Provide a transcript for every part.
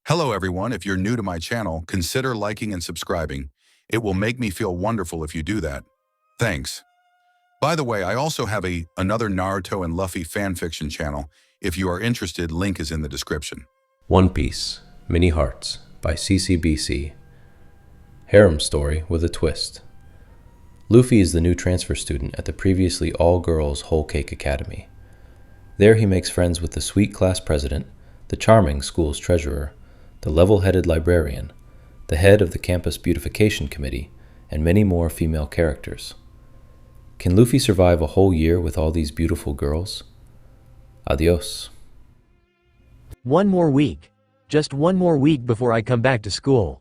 Hello everyone, if you're new to my channel, consider liking and subscribing. It will make me feel wonderful if you do that. Thanks. By the way, I also have another Naruto and Luffy fanfiction channel. If you are interested, link is in the description. One Piece, Mini Hearts by cecebeec. Harem story with a twist. Luffy is the new transfer student at the previously all-girls Whole Cake Academy. There he makes friends with the sweet class president, the charming school's treasurer, the level-headed librarian, the head of the campus beautification committee, and many more female characters. Can Luffy survive a whole year with all these beautiful girls? Adios. One more week. Just one more week before I come back to school.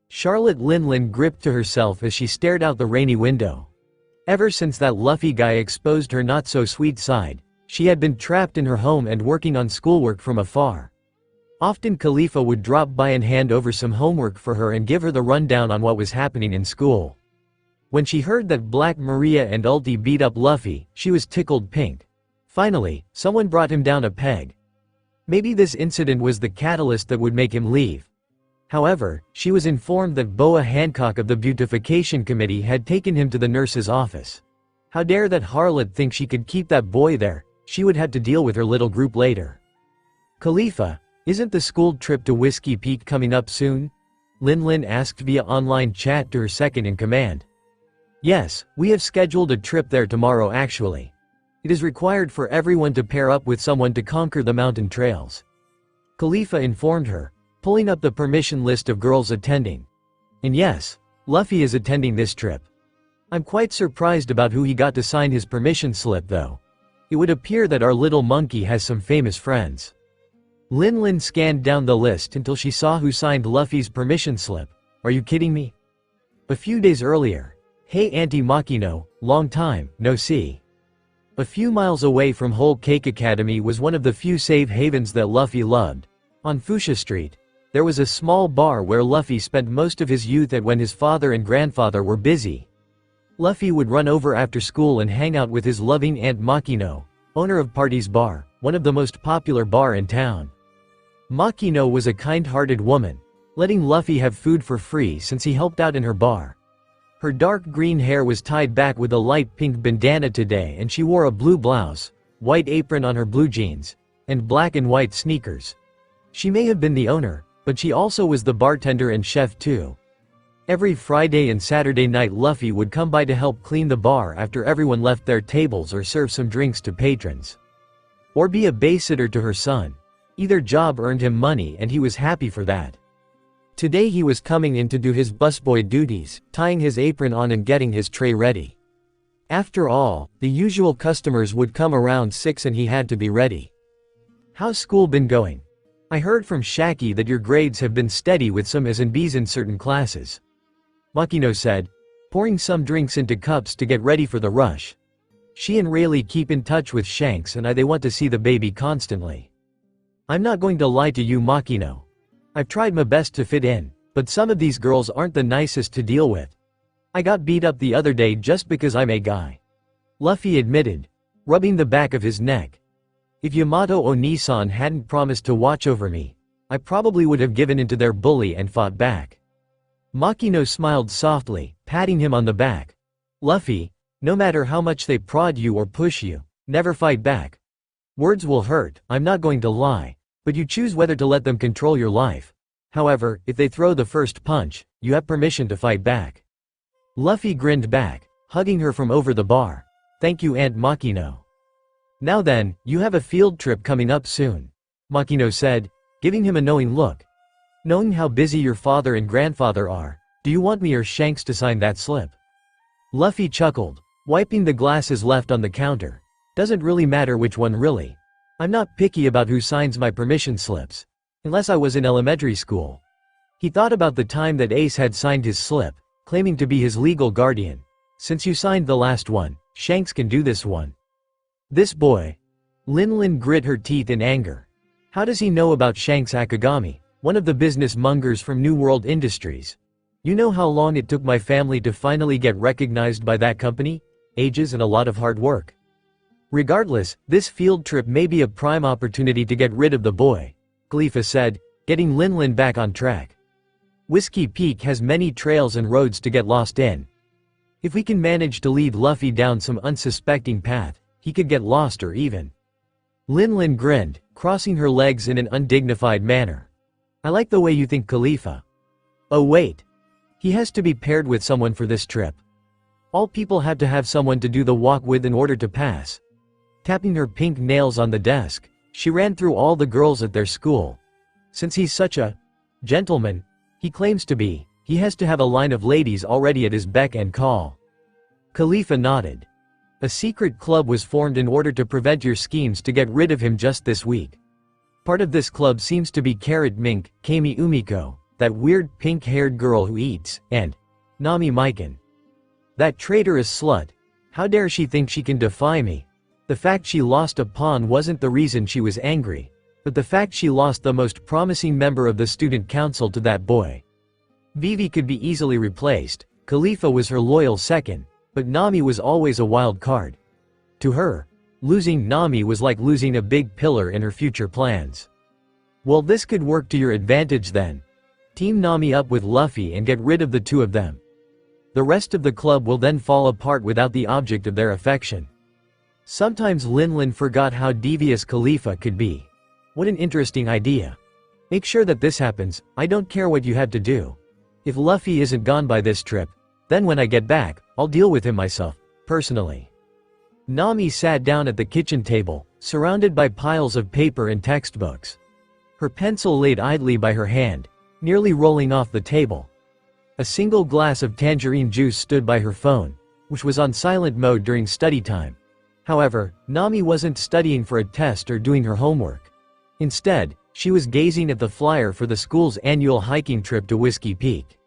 Charlotte Linlin gripped to herself as she stared out the rainy window. Ever since that Luffy guy exposed her not-so-sweet side, she had been trapped in her home and working on schoolwork from afar. Often Khalifa would drop by and hand over some homework for her and give her the rundown on what was happening in school. When she heard that Black Maria and Ulti beat up Luffy, she was tickled pink. Finally, someone brought him down a peg. Maybe this incident was the catalyst that would make him leave. However, she was informed that Boa Hancock of the Beautification Committee had taken him to the nurse's office. How dare that harlot think she could keep that boy there? She would have to deal with her little group later. Khalifa, isn't the school trip to Whiskey Peak coming up soon? Linlin asked via online chat to her second-in-command. Yes, we have scheduled a trip there tomorrow actually. It is required for everyone to pair up with someone to conquer the mountain trails. Khalifa informed her, pulling up the permission list of girls attending. And yes, Luffy is attending this trip. I'm quite surprised about who he got to sign his permission slip though. It would appear that our little monkey has some famous friends. Linlin scanned down the list until she saw who signed Luffy's permission slip. Are you kidding me? A few days earlier. Hey Auntie Makino, long time, no see. A few miles away from Whole Cake Academy was one of the few safe havens that Luffy loved. On Fuchsia Street, there was a small bar where Luffy spent most of his youth at when his father and grandfather were busy. Luffy would run over after school and hang out with his loving Aunt Makino, owner of Party's Bar, one of the most popular bar in town. Makino was a kind-hearted woman, letting Luffy have food for free since he helped out in her bar. Her dark green hair was tied back with a light pink bandana today and she wore a blue blouse, white apron on her blue jeans, and black and white sneakers. She may have been the owner, but she also was the bartender and chef too. Every Friday and Saturday night Luffy would come by to help clean the bar after everyone left their tables or serve some drinks to patrons. Or be a babysitter to her son. Either job earned him money and he was happy for that. Today he was coming in to do his busboy duties, tying his apron on and getting his tray ready. After all, the usual customers would come around 6 and he had to be ready. How's school been going? I heard from Shaki that your grades have been steady with some A's and B's in certain classes. Makino said, pouring some drinks into cups to get ready for the rush. She and Rayleigh keep in touch with Shanks and they want to see the baby constantly. I'm not going to lie to you Makino. I've tried my best to fit in, but some of these girls aren't the nicest to deal with. I got beat up the other day just because I'm a guy. Luffy admitted, rubbing the back of his neck. If Yamato Onisan hadn't promised to watch over me, I probably would have given in to their bully and fought back. Makino smiled softly, patting him on the back. Luffy, no matter how much they prod you or push you, never fight back. Words will hurt, I'm not going to lie. But you choose whether to let them control your life. However, if they throw the first punch, you have permission to fight back. Luffy grinned back, hugging her from over the bar. Thank you Aunt Makino. Now then, you have a field trip coming up soon. Makino said, giving him a knowing look. Knowing how busy your father and grandfather are, do you want me or Shanks to sign that slip? Luffy chuckled, wiping the glasses left on the counter. Doesn't really matter which one really. I'm not picky about who signs my permission slips. Unless I was in elementary school. He thought about the time that Ace had signed his slip, claiming to be his legal guardian. Since you signed the last one, Shanks can do this one. This boy. Linlin grit her teeth in anger. How does he know about Shanks Akagami, one of the business mongers from New World Industries? You know how long it took my family to finally get recognized by that company? Ages and a lot of hard work. Regardless, this field trip may be a prime opportunity to get rid of the boy. Khalifa said, getting Linlin back on track. Whiskey Peak has many trails and roads to get lost in. If we can manage to lead Luffy down some unsuspecting path, he could get lost or even. Linlin grinned, crossing her legs in an undignified manner. I like the way you think, Khalifa. Oh wait. He has to be paired with someone for this trip. All people have to have someone to do the walk with in order to pass. Tapping her pink nails on the desk, she ran through all the girls at their school. Since he's such a gentleman, he claims to be, he has to have a line of ladies already at his beck and call. Khalifa nodded. A secret club was formed in order to prevent your schemes to get rid of him just this week. Part of this club seems to be Carrot Mink, Kami Umiko, that weird pink-haired girl who eats, and Nami Mikan. That traitorous slut. How dare she think she can defy me? The fact she lost a pawn wasn't the reason she was angry, but the fact she lost the most promising member of the student council to that boy. Vivi could be easily replaced, Khalifa was her loyal second, but Nami was always a wild card. To her, losing Nami was like losing a big pillar in her future plans. Well, this could work to your advantage then. Team Nami up with Luffy and get rid of the two of them. The rest of the club will then fall apart without the object of their affection. Sometimes Linlin forgot how devious Khalifa could be. What an interesting idea. Make sure that this happens, I don't care what you have to do. If Luffy isn't gone by this trip, then when I get back, I'll deal with him myself, personally. Nami sat down at the kitchen table, surrounded by piles of paper and textbooks. Her pencil laid idly by her hand, nearly rolling off the table. A single glass of tangerine juice stood by her phone, which was on silent mode during study time. However, Nami wasn't studying for a test or doing her homework. Instead, she was gazing at the flyer for the school's annual hiking trip to Whiskey Peak.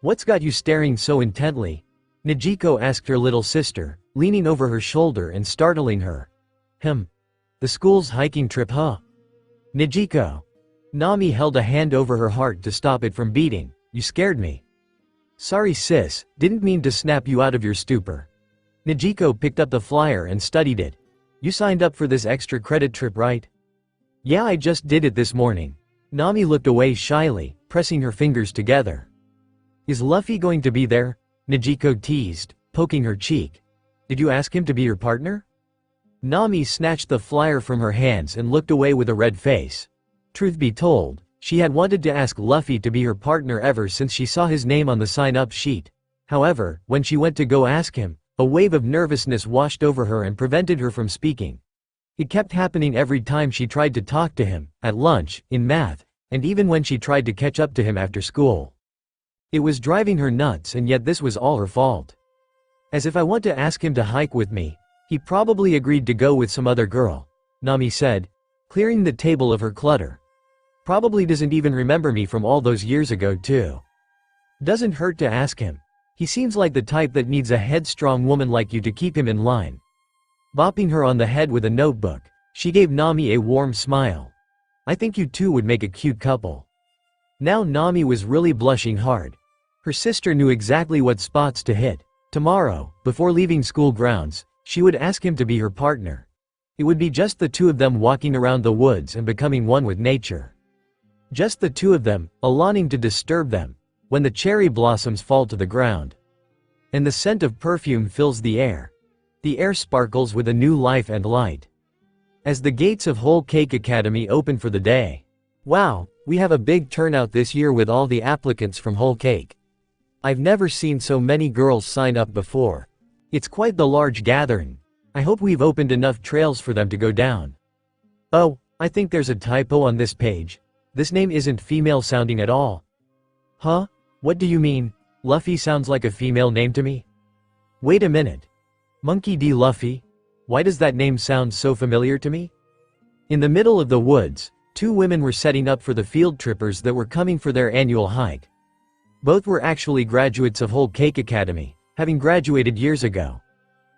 What's got you staring so intently? Nijiko asked her little sister, leaning over her shoulder and startling her. The school's hiking trip, huh? Nijiko. Nami held a hand over her heart to stop it from beating. You scared me. Sorry sis, didn't mean to snap you out of your stupor. Nijiko picked up the flyer and studied it. You signed up for this extra credit trip, right? Yeah, I just did it this morning. Nami looked away shyly, pressing her fingers together. Is Luffy going to be there? Nijiko teased, poking her cheek. Did you ask him to be your partner? Nami snatched the flyer from her hands and looked away with a red face. Truth be told, she had wanted to ask Luffy to be her partner ever since she saw his name on the sign-up sheet. However, when she went to go ask him, a wave of nervousness washed over her and prevented her from speaking. It kept happening every time she tried to talk to him, at lunch, in math, and even when she tried to catch up to him after school. It was driving her nuts, and yet this was all her fault. As if I want to ask him to hike with me, he probably agreed to go with some other girl, Nami said, clearing the table of her clutter. Probably doesn't even remember me from all those years ago too. Doesn't hurt to ask him. He seems like the type that needs a headstrong woman like you to keep him in line. Bopping her on the head with a notebook, she gave Nami a warm smile. I think you two would make a cute couple. Now Nami was really blushing hard. Her sister knew exactly what spots to hit. Tomorrow, before leaving school grounds, she would ask him to be her partner. It would be just the two of them walking around the woods and becoming one with nature. Just the two of them, alawing to disturb them, when the cherry blossoms fall to the ground. And the scent of perfume fills the air. The air sparkles with a new life and light. As the gates of Whole Cake Academy open for the day. Wow, we have a big turnout this year with all the applicants from Whole Cake. I've never seen so many girls sign up before. It's quite the large gathering. I hope we've opened enough trails for them to go down. Oh, I think there's a typo on this page. This name isn't female sounding at all. Huh? What do you mean? Luffy sounds like a female name to me? Wait a minute. Monkey D. Luffy? Why does that name sound so familiar to me? In the middle of the woods, two women were setting up for the field trippers that were coming for their annual hike. Both were actually graduates of Whole Cake Academy, having graduated years ago.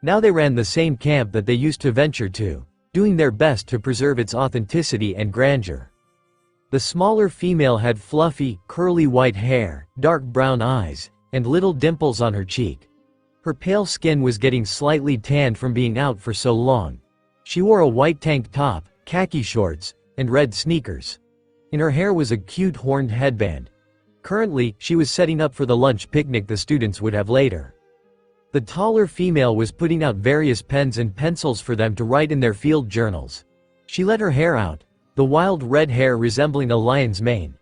Now they ran the same camp that they used to venture to, doing their best to preserve its authenticity and grandeur. The smaller female had fluffy, curly white hair, dark brown eyes, and little dimples on her cheek. Her pale skin was getting slightly tanned from being out for so long. She wore a white tank top, khaki shorts, and red sneakers. In her hair was a cute horned headband. Currently, she was setting up for the lunch picnic the students would have later. The taller female was putting out various pens and pencils for them to write in their field journals. She let her hair out, the wild red hair resembling a lion's mane.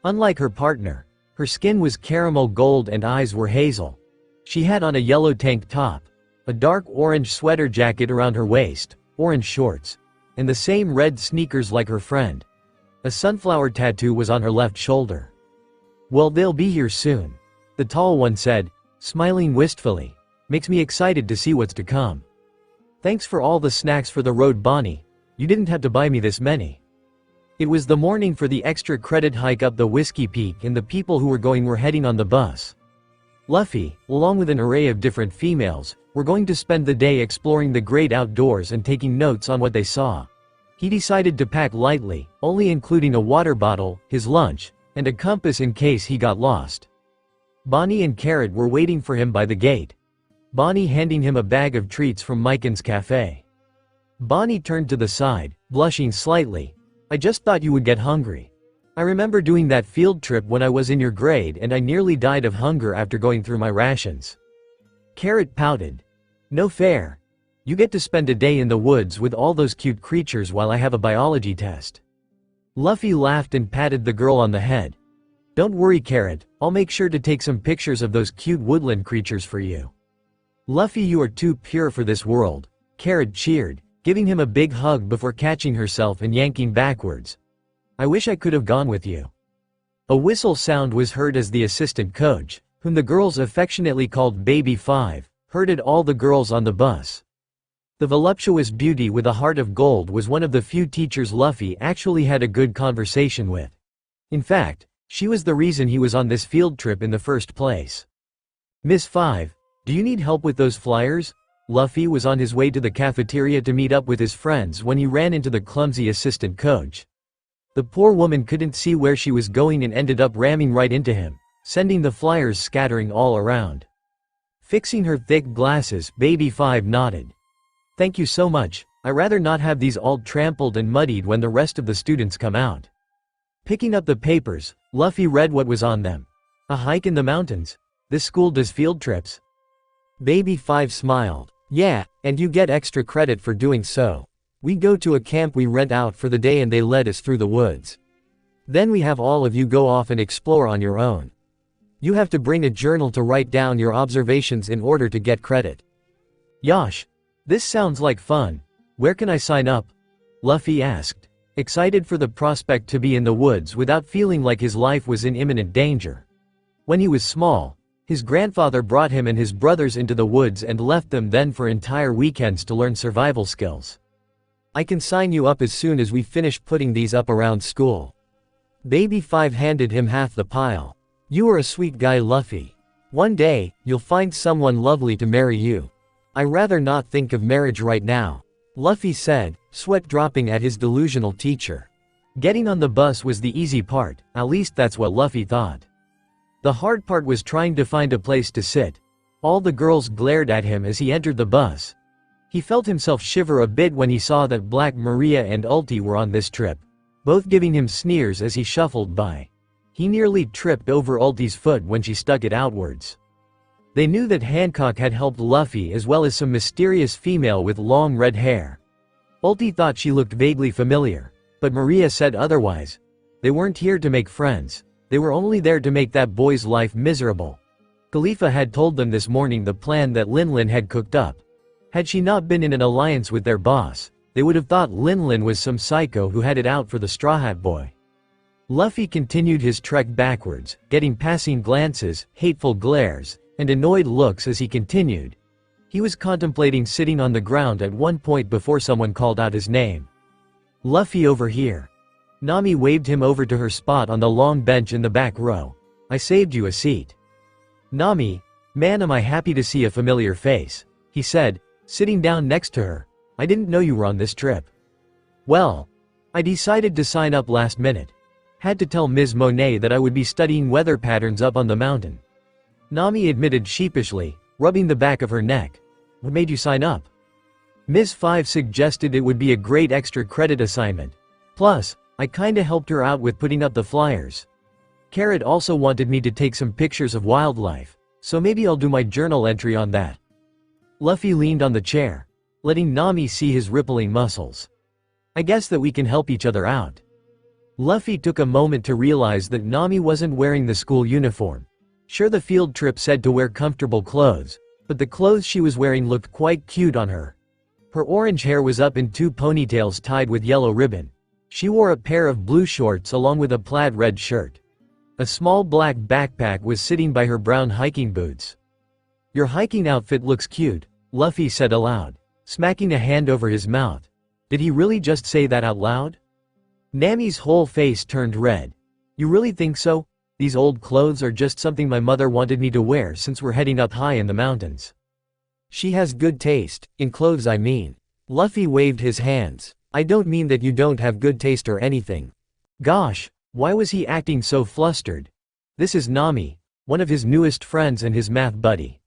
Unlike her partner, her skin was caramel gold and eyes were hazel. She had on a yellow tank top, a dark orange sweater jacket around her waist, orange shorts, and the same red sneakers like her friend. A sunflower tattoo was on her left shoulder. "Well, they'll be here soon," the tall one said, smiling wistfully. "Makes me excited to see what's to come. Thanks for all the snacks for the road, Bonnie. You didn't have to buy me this many." It was the morning for the extra credit hike up the Whiskey Peak, and the people who were going were heading on the bus. Luffy, along with an array of different females, were going to spend the day exploring the great outdoors and taking notes on what they saw. He decided to pack lightly, only including a water bottle, his lunch, and a compass in case he got lost. Bonnie and Carrot were waiting for him by the gate, Bonnie handing him a bag of treats from Miken's cafe. Bonnie turned to the side, blushing slightly. "I just thought you would get hungry. I remember doing that field trip when I was in your grade and I nearly died of hunger after going through my rations." Carrot pouted. "No fair. You get to spend a day in the woods with all those cute creatures while I have a biology test." Luffy laughed and patted the girl on the head. "Don't worry, Carrot, I'll make sure to take some pictures of those cute woodland creatures for you." "Luffy, you are too pure for this world," Carrot cheered, giving him a big hug before catching herself and yanking backwards. "I wish I could have gone with you." A whistle sound was heard as the assistant coach, whom the girls affectionately called Baby 5, herded all the girls on the bus. The voluptuous beauty with a heart of gold was one of the few teachers Luffy actually had a good conversation with. In fact, she was the reason he was on this field trip in the first place. "Miss 5, do you need help with those flyers?" Luffy was on his way to the cafeteria to meet up with his friends when he ran into the clumsy assistant coach. The poor woman couldn't see where she was going and ended up ramming right into him, sending the flyers scattering all around. Fixing her thick glasses, Baby 5 nodded. "Thank you so much. I rather not have these all trampled and muddied when the rest of the students come out." Picking up the papers, Luffy read what was on them. "A hike in the mountains. This school does field trips." Baby 5 smiled. "Yeah, and you get extra credit for doing so. We go to a camp we rent out for the day and they led us through the woods. Then we have all of you go off and explore on your own. You have to bring a journal to write down your observations in order to get credit." "Yosh, this sounds like fun. Where can I sign up?" Luffy asked, excited for the prospect to be in the woods without feeling like his life was in imminent danger. When he was small, his grandfather brought him and his brothers into the woods and left them then for entire weekends to learn survival skills. "I can sign you up as soon as we finish putting these up around school." Baby 5 handed him half the pile. "You are a sweet guy, Luffy. One day, you'll find someone lovely to marry you." "I rather not think of marriage right now," Luffy said, sweat dropping at his delusional teacher. Getting on the bus was the easy part, at least that's what Luffy thought. The hard part was trying to find a place to sit. All the girls glared at him as he entered the bus. He felt himself shiver a bit when he saw that Black Maria and Ulti were on this trip, both giving him sneers as he shuffled by. He nearly tripped over Ulti's foot when she stuck it outwards. They knew that Hancock had helped Luffy as well as some mysterious female with long red hair. Ulti thought she looked vaguely familiar, but Maria said otherwise. They weren't here to make friends, they were only there to make that boy's life miserable. Khalifa had told them this morning the plan that Linlin had cooked up. Had she not been in an alliance with their boss, they would have thought Linlin was some psycho who had it out for the Straw Hat Boy. Luffy continued his trek backwards, getting passing glances, hateful glares, and annoyed looks as he continued. He was contemplating sitting on the ground at one point before someone called out his name. "Luffy, over here." Nami waved him over to her spot on the long bench in the back row. "I saved you a seat." "Nami, man, am I happy to see a familiar face," he said, sitting down next to her. "I didn't know you were on this trip." "Well, I decided to sign up last minute. Had to tell Ms. Monet that I would be studying weather patterns up on the mountain." Nami admitted sheepishly, rubbing the back of her neck. "What made you sign up?" Ms. 5 suggested it would be a great extra credit assignment. Plus, I kinda helped her out with putting up the flyers. Carrot also wanted me to take some pictures of wildlife, so maybe I'll do my journal entry on that. Luffy leaned on the chair, letting Nami see his rippling muscles. I guess that we can help each other out. Luffy took a moment to realize that Nami wasn't wearing the school uniform. Sure, the field trip said to wear comfortable clothes, but the clothes she was wearing looked quite cute on her. Her orange hair was up in 2 ponytails tied with yellow ribbon. She wore a pair of blue shorts along with a plaid red shirt. A small black backpack was sitting by her brown hiking boots. Your hiking outfit looks cute, Luffy said aloud, smacking a hand over his mouth. Did he really just say that out loud? Nami's whole face turned red. You really think so? These old clothes are just something my mother wanted me to wear since we're heading up high in the mountains. She has good taste, in clothes I mean. Luffy waved his hands. I don't mean that you don't have good taste or anything. Gosh, why was he acting so flustered? This is Nami, one of his newest friends and his math buddy.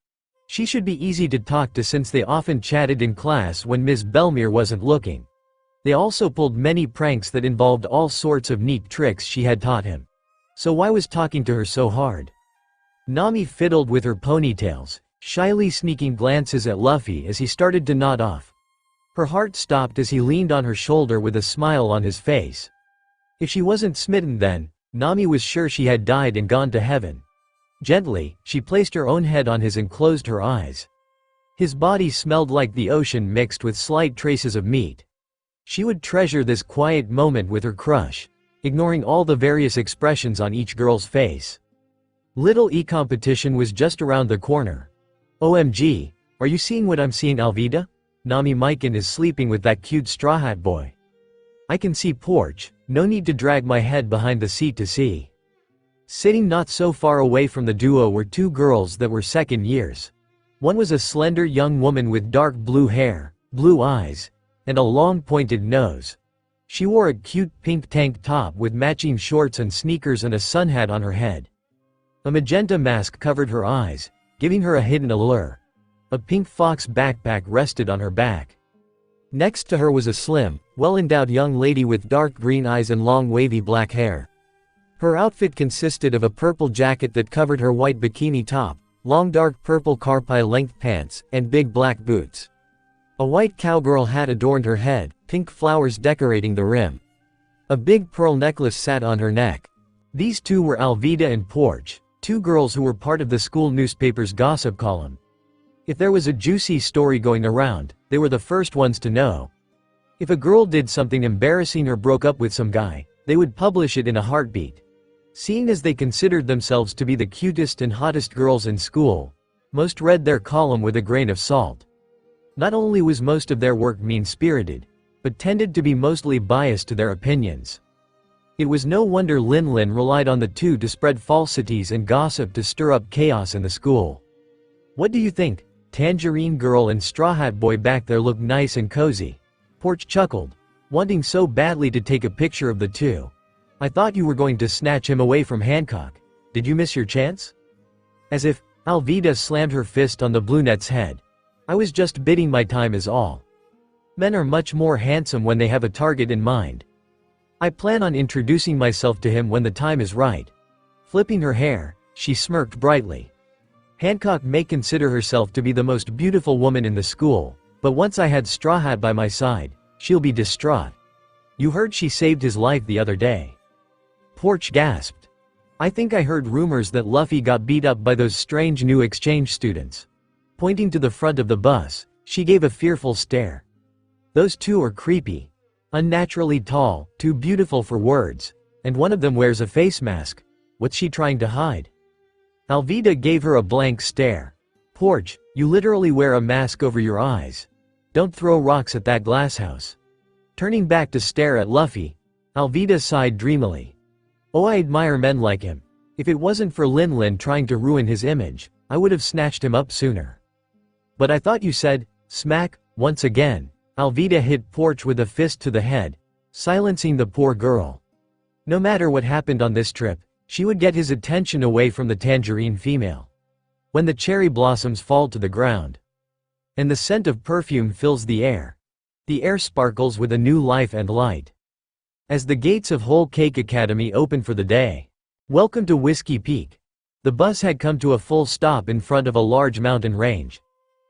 She should be easy to talk to since they often chatted in class when Miss Belmere wasn't looking. They also pulled many pranks that involved all sorts of neat tricks she had taught him. So why was talking to her so hard? Nami fiddled with her ponytails, shyly sneaking glances at Luffy as he started to nod off. Her heart stopped as he leaned on her shoulder with a smile on his face. If she wasn't smitten then, Nami was sure she had died and gone to heaven. Gently, she placed her own head on his and closed her eyes. His body smelled like the ocean mixed with slight traces of meat. She would treasure this quiet moment with her crush, ignoring all the various expressions on each girl's face. Little E competition was just around the corner. OMG, are you seeing what I'm seeing, Alvida? Nami Mikan is sleeping with that cute Straw Hat boy. I can see Porch, no need to drag my head behind the seat to see. Sitting not so far away from the duo were 2 girls that were second years. One was a slender young woman with dark blue hair, blue eyes, and a long pointed nose. She wore a cute pink tank top with matching shorts and sneakers and a sun hat on her head. A magenta mask covered her eyes, giving her a hidden allure. A pink fox backpack rested on her back. Next to her was a slim, well-endowed young lady with dark green eyes and long wavy black hair. Her outfit consisted of a purple jacket that covered her white bikini top, long dark purple carpi-length pants, and big black boots. A white cowgirl hat adorned her head, pink flowers decorating the rim. A big pearl necklace sat on her neck. These 2 were Alvida and Porch, 2 girls who were part of the school newspaper's gossip column. If there was a juicy story going around, they were the first ones to know. If a girl did something embarrassing or broke up with some guy, they would publish it in a heartbeat. Seeing as they considered themselves to be the cutest and hottest girls in school, most read their column with a grain of salt. Not only was most of their work mean-spirited, but tended to be mostly biased to their opinions. It was no wonder Lin Lin relied on the 2 to spread falsities and gossip to stir up chaos in the school. What do you think? Tangerine Girl and Straw Hat Boy back there look nice and cozy. Porch chuckled, wanting so badly to take a picture of the 2. I thought you were going to snatch him away from Hancock. Did you miss your chance? As if, Alvida slammed her fist on the brunette's head. I was just biding my time is all. Men are much more handsome when they have a target in mind. I plan on introducing myself to him when the time is right. Flipping her hair, she smirked brightly. Hancock may consider herself to be the most beautiful woman in the school, but once I had Straw Hat by my side, she'll be distraught. You heard she saved his life the other day. Porch gasped. I think I heard rumors that Luffy got beat up by those strange new exchange students. Pointing to the front of the bus, she gave a fearful stare. Those 2 are creepy. Unnaturally tall, too beautiful for words, and one of them wears a face mask. What's she trying to hide? Alvida gave her a blank stare. Porch, you literally wear a mask over your eyes. Don't throw rocks at that glass house. Turning back to stare at Luffy, Alvida sighed dreamily. Oh, I admire men like him. If it wasn't for Lin Lin trying to ruin his image, I would have snatched him up sooner. But I thought you said, smack, once again. Alvida hit Porch with a fist to the head, silencing the poor girl. No matter what happened on this trip, she would get his attention away from the tangerine female. When the cherry blossoms fall to the ground, and the scent of perfume fills the air sparkles with a new life and light. as the gates of Whole Cake Academy opened for the day. Welcome to Whiskey Peak. The bus had come to a full stop in front of a large mountain range.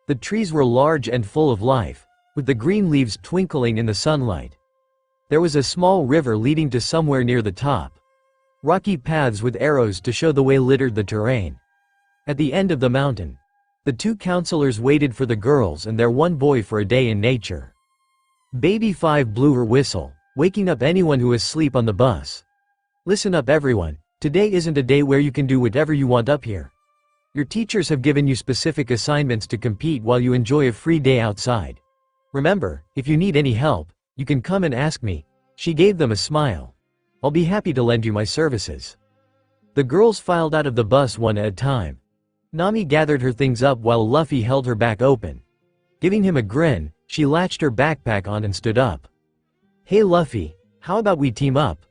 The trees were large and full of life, with the green leaves twinkling in the sunlight. There was a small river leading to somewhere near the top. Rocky paths with arrows to show the way littered the terrain. At the end of the mountain, the two counselors waited for the girls and their one boy for a day in nature. Baby 5 blew her whistle, waking up anyone who was asleep on the bus. Listen up everyone, today isn't a day where you can do whatever you want up here. Your teachers have given you specific assignments to complete while you enjoy a free day outside. Remember, if you need any help, you can come and ask me. She gave them a smile. I'll be happy to lend you my services. The girls filed out of the bus one at a time. Nami gathered her things up while Luffy held her back open. Giving him a grin, she latched her backpack on and stood up. Hey Luffy, how about we team up?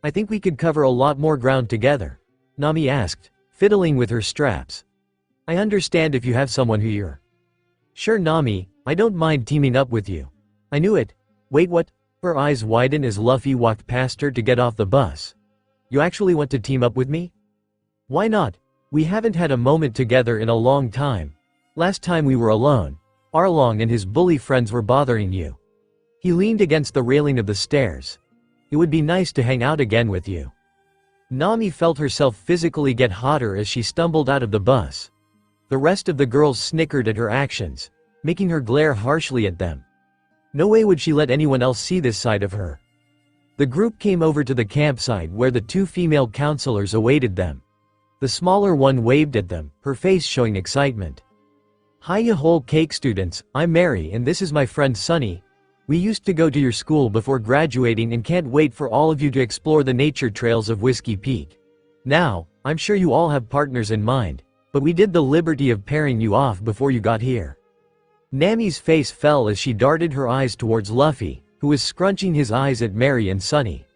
I think we could cover a lot more ground together, Nami asked, fiddling with her straps. I understand if you have someone who you're. Sure Nami, I don't mind teaming up with you. I knew it. Wait what? Her eyes widened as Luffy walked past her to get off the bus. You actually want to team up with me? Why not? We haven't had a moment together in a long time. Last time we were alone, Arlong and his bully friends were bothering you. He leaned against the railing of the stairs. It would be nice to hang out again with you. Nami felt herself physically get hotter as she stumbled out of the bus. The rest of the girls snickered at her actions, making her glare harshly at them. No way would she let anyone else see this side of her. The group came over to the campsite where the two female counselors awaited them. The smaller one waved at them, her face showing excitement. Hiya Whole Cake students, I'm Mary and this is my friend Sunny. We used to go to your school before graduating and can't wait for all of you to explore the nature trails of Whiskey Peak. Now, I'm sure you all have partners in mind, but we did the liberty of pairing you off before you got here. Nami's face fell as she darted her eyes towards Luffy, who was scrunching his eyes at Mary and Sunny.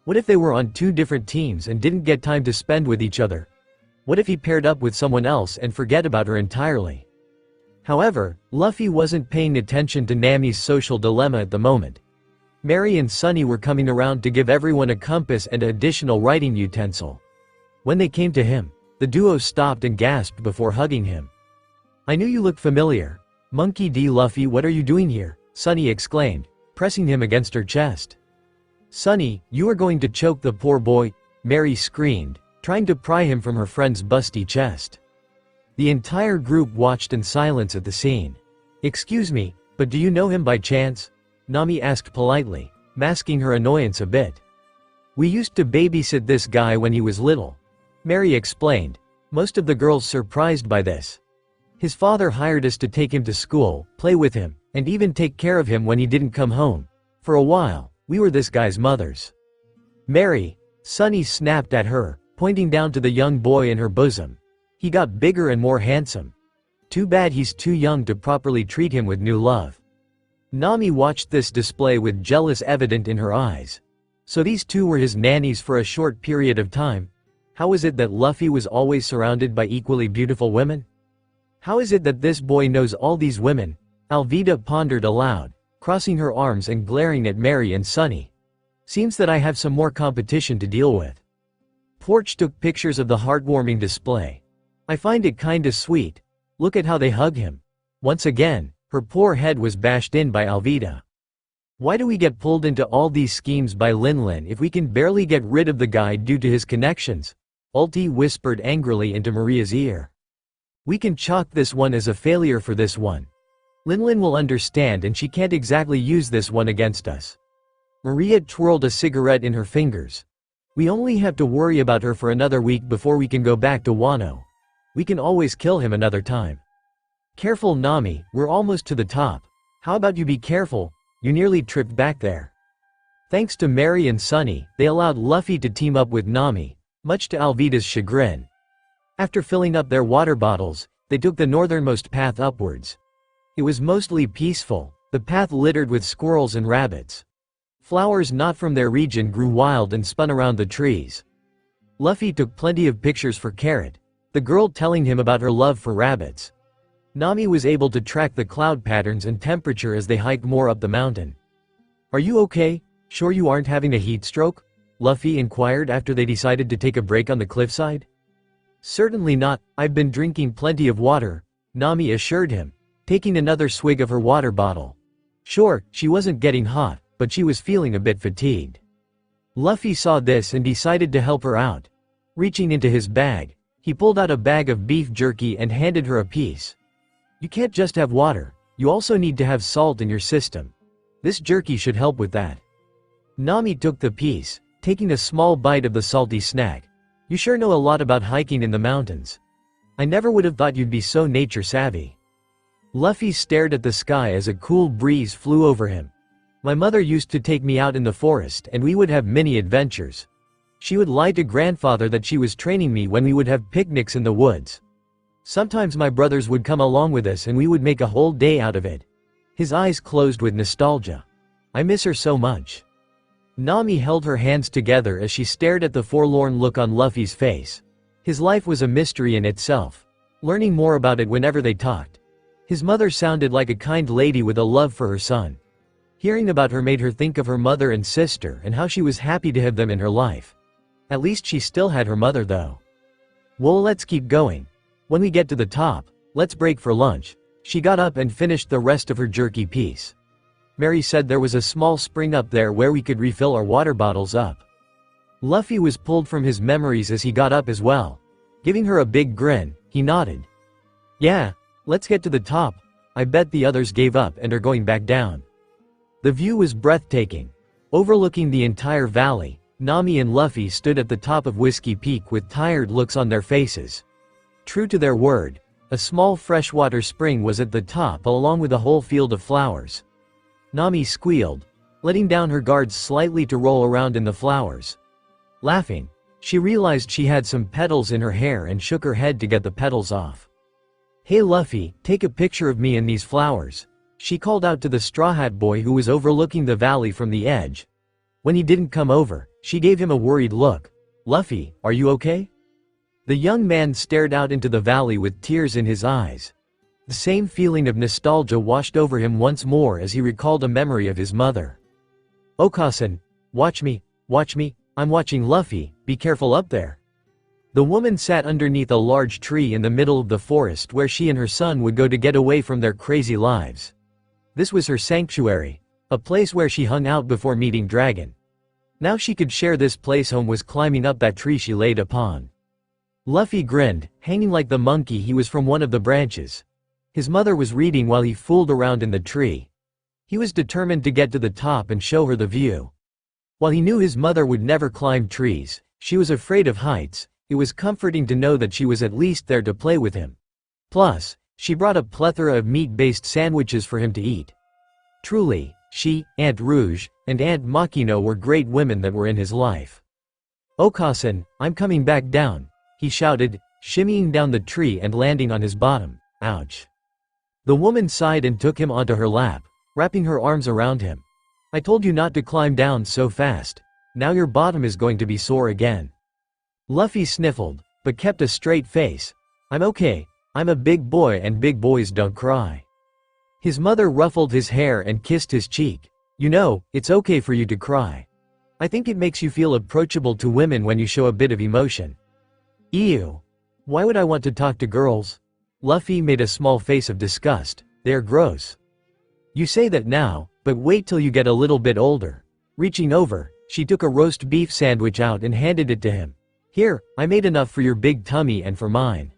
What if they were on two different teams and didn't get time to spend with each other? What if he paired up with someone else and forget about her entirely? However, Luffy wasn't paying attention to Nami's social dilemma at the moment. Mary and Sunny were coming around to give everyone a compass and an additional writing utensil. When they came to him, the duo stopped and gasped before hugging him. I knew you looked familiar. Monkey D. Luffy, what are you doing here? Sunny exclaimed, pressing him against her chest. Sunny, you are going to choke the poor boy, Mary screamed, trying to pry him from her friend's busty chest. The entire group watched in silence at the scene. Excuse me, but do you know him by chance? Nami asked politely, masking her annoyance a bit. We used to babysit this guy when he was little, Mary explained, most of the girls surprised by this. His father hired us to take him to school, play with him, and even take care of him when he didn't come home. For a while, we were this guy's mothers. Mary, Sunny snapped at her, pointing down to the young boy in her bosom. He got bigger and more handsome. Too bad he's too young to properly treat him with new love. Nami watched this display with jealous evident in her eyes. So these two were his nannies for a short period of time. How is it that Luffy was always surrounded by equally beautiful women? How is it that this boy knows all these women? Alvida pondered aloud, crossing her arms and glaring at Mary and Sunny. Seems that I have some more competition to deal with. Porch took pictures of the heartwarming display. I find it kinda sweet. Look at how they hug him. Once again, her poor head was bashed in by Alvida. Why do we get pulled into all these schemes by Linlin if we can barely get rid of the guy due to his connections? Ulti whispered angrily into Maria's ear. We can chalk this one as a failure for this one. Linlin will understand and she can't exactly use this one against us. Maria twirled a cigarette in her fingers. We only have to worry about her for another week before we can go back to Wano. We can always kill him another time. Careful Nami, we're almost to the top. How about you be careful, you nearly tripped back there. Thanks to Mary and Sunny, they allowed Luffy to team up with Nami, much to Alvida's chagrin. After filling up their water bottles, they took the northernmost path upwards. It was mostly peaceful, the path littered with squirrels and rabbits. Flowers not from their region grew wild and spun around the trees. Luffy took plenty of pictures for Carrot, the girl telling him about her love for rabbits. Nami was able to track the cloud patterns and temperature as they hiked more up the mountain. Are you okay? Sure you aren't having a heat stroke? Luffy inquired after they decided to take a break on the cliffside. Certainly not, I've been drinking plenty of water, Nami assured him, taking another swig of her water bottle. Sure, she wasn't getting hot, but she was feeling a bit fatigued. Luffy saw this and decided to help her out. Reaching into his bag, he pulled out a bag of beef jerky and handed her a piece. You can't just have water, you also need to have salt in your system. This jerky should help with that. Nami took the piece, taking a small bite of the salty snack. You sure know a lot about hiking in the mountains. I never would have thought you'd be so nature savvy. Luffy stared at the sky as a cool breeze flew over him. My mother used to take me out in the forest and we would have many adventures. She would lie to grandfather that she was training me when we would have picnics in the woods. Sometimes my brothers would come along with us and we would make a whole day out of it. His eyes closed with nostalgia. I miss her so much. Nami held her hands together as she stared at the forlorn look on Luffy's face. His life was a mystery in itself. Learning more about it whenever they talked. His mother sounded like a kind lady with a love for her son. Hearing about her made her think of her mother and sister and how she was happy to have them in her life. At least she still had her mother though. Well, let's keep going. When we get to the top, let's break for lunch. She got up and finished the rest of her jerky piece. Mary said there was a small spring up there where we could refill our water bottles up. Luffy was pulled from his memories as he got up as well. Giving her a big grin, he nodded. Yeah, let's get to the top. I bet the others gave up and are going back down. The view was breathtaking. Overlooking the entire valley, Nami and Luffy stood at the top of Whiskey Peak with tired looks on their faces. True to their word, a small freshwater spring was at the top along with a whole field of flowers. Nami squealed, letting down her guards slightly to roll around in the flowers. Laughing, she realized she had some petals in her hair and shook her head to get the petals off. Hey Luffy, take a picture of me in these flowers, she called out to the Straw Hat Boy who was overlooking the valley from the edge. When he didn't come over, she gave him a worried look. Luffy, are you okay? The young man stared out into the valley with tears in his eyes. The same feeling of nostalgia washed over him once more as he recalled a memory of his mother. Okasan, watch me, I'm watching Luffy, be careful up there. The woman sat underneath a large tree in the middle of the forest where she and her son would go to get away from their crazy lives. This was her sanctuary, a place where she hung out before meeting Dragon. Now she could share this place. Home was climbing up that tree she laid upon. Luffy grinned, hanging like the monkey he was from one of the branches. His mother was reading while he fooled around in the tree. He was determined to get to the top and show her the view. While he knew his mother would never climb trees, she was afraid of heights. It was comforting to know that she was at least there to play with him. Plus, she brought a plethora of meat-based sandwiches for him to eat. Truly, she, Aunt Rouge, and Aunt Makino were great women that were in his life. Okasan, I'm coming back down, he shouted, shimmying down the tree and landing on his bottom. Ouch. The woman sighed and took him onto her lap, wrapping her arms around him. I told you not to climb down so fast. Now your bottom is going to be sore again. Luffy sniffled, but kept a straight face. I'm okay, I'm a big boy and big boys don't cry. His mother ruffled his hair and kissed his cheek. You know, it's okay for you to cry. I think it makes you feel approachable to women when you show a bit of emotion. Ew. Why would I want to talk to girls? Luffy made a small face of disgust. They're gross. You say that now, but wait till you get a little bit older. Reaching over, she took a roast beef sandwich out and handed it to him. Here, I made enough for your big tummy and for mine.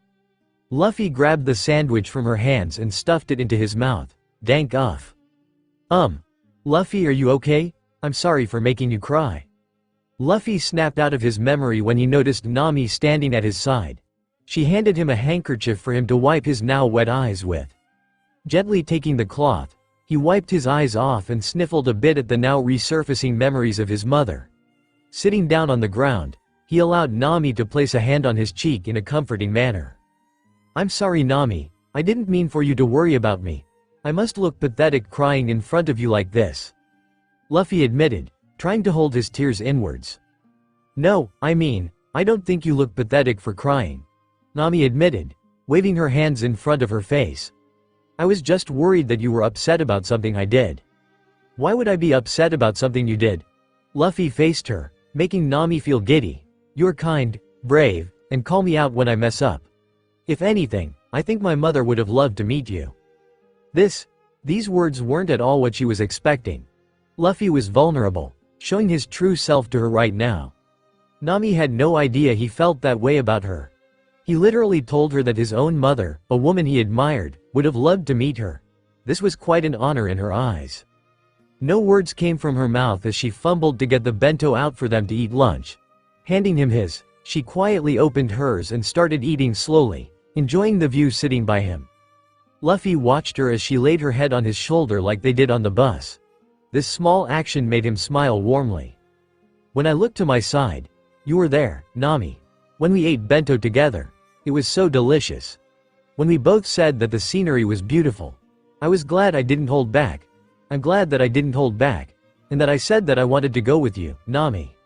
Luffy grabbed the sandwich from her hands and stuffed it into his mouth. Dank off. Luffy, are you okay? I'm sorry for making you cry. Luffy snapped out of his memory when he noticed Nami standing at his side. She handed him a handkerchief for him to wipe his now wet eyes with. Gently taking the cloth, he wiped his eyes off and sniffled a bit at the now resurfacing memories of his mother. Sitting down on the ground, he allowed Nami to place a hand on his cheek in a comforting manner. I'm sorry Nami, I didn't mean for you to worry about me. I must look pathetic crying in front of you like this. Luffy admitted, trying to hold his tears inwards. No, I mean, I don't think you look pathetic for crying. Nami admitted, waving her hands in front of her face. I was just worried that you were upset about something I did. Why would I be upset about something you did? Luffy faced her, making Nami feel giddy. "You're kind, brave, and call me out when I mess up. If anything, I think my mother would have loved to meet you." These words weren't at all what she was expecting. Luffy was vulnerable, showing his true self to her right now. Nami had no idea he felt that way about her. He literally told her that his own mother, a woman he admired, would have loved to meet her. This was quite an honor in her eyes. No words came from her mouth as she fumbled to get the bento out for them to eat lunch. Handing him his, she quietly opened hers and started eating slowly, enjoying the view sitting by him. Luffy watched her as she laid her head on his shoulder like they did on the bus. This small action made him smile warmly. "When I looked to my side, you were there, Nami. When we ate bento together, it was so delicious. When we both said that the scenery was beautiful, I was glad I didn't hold back. I'm glad that I didn't hold back, and that I said that I wanted to go with you, Nami."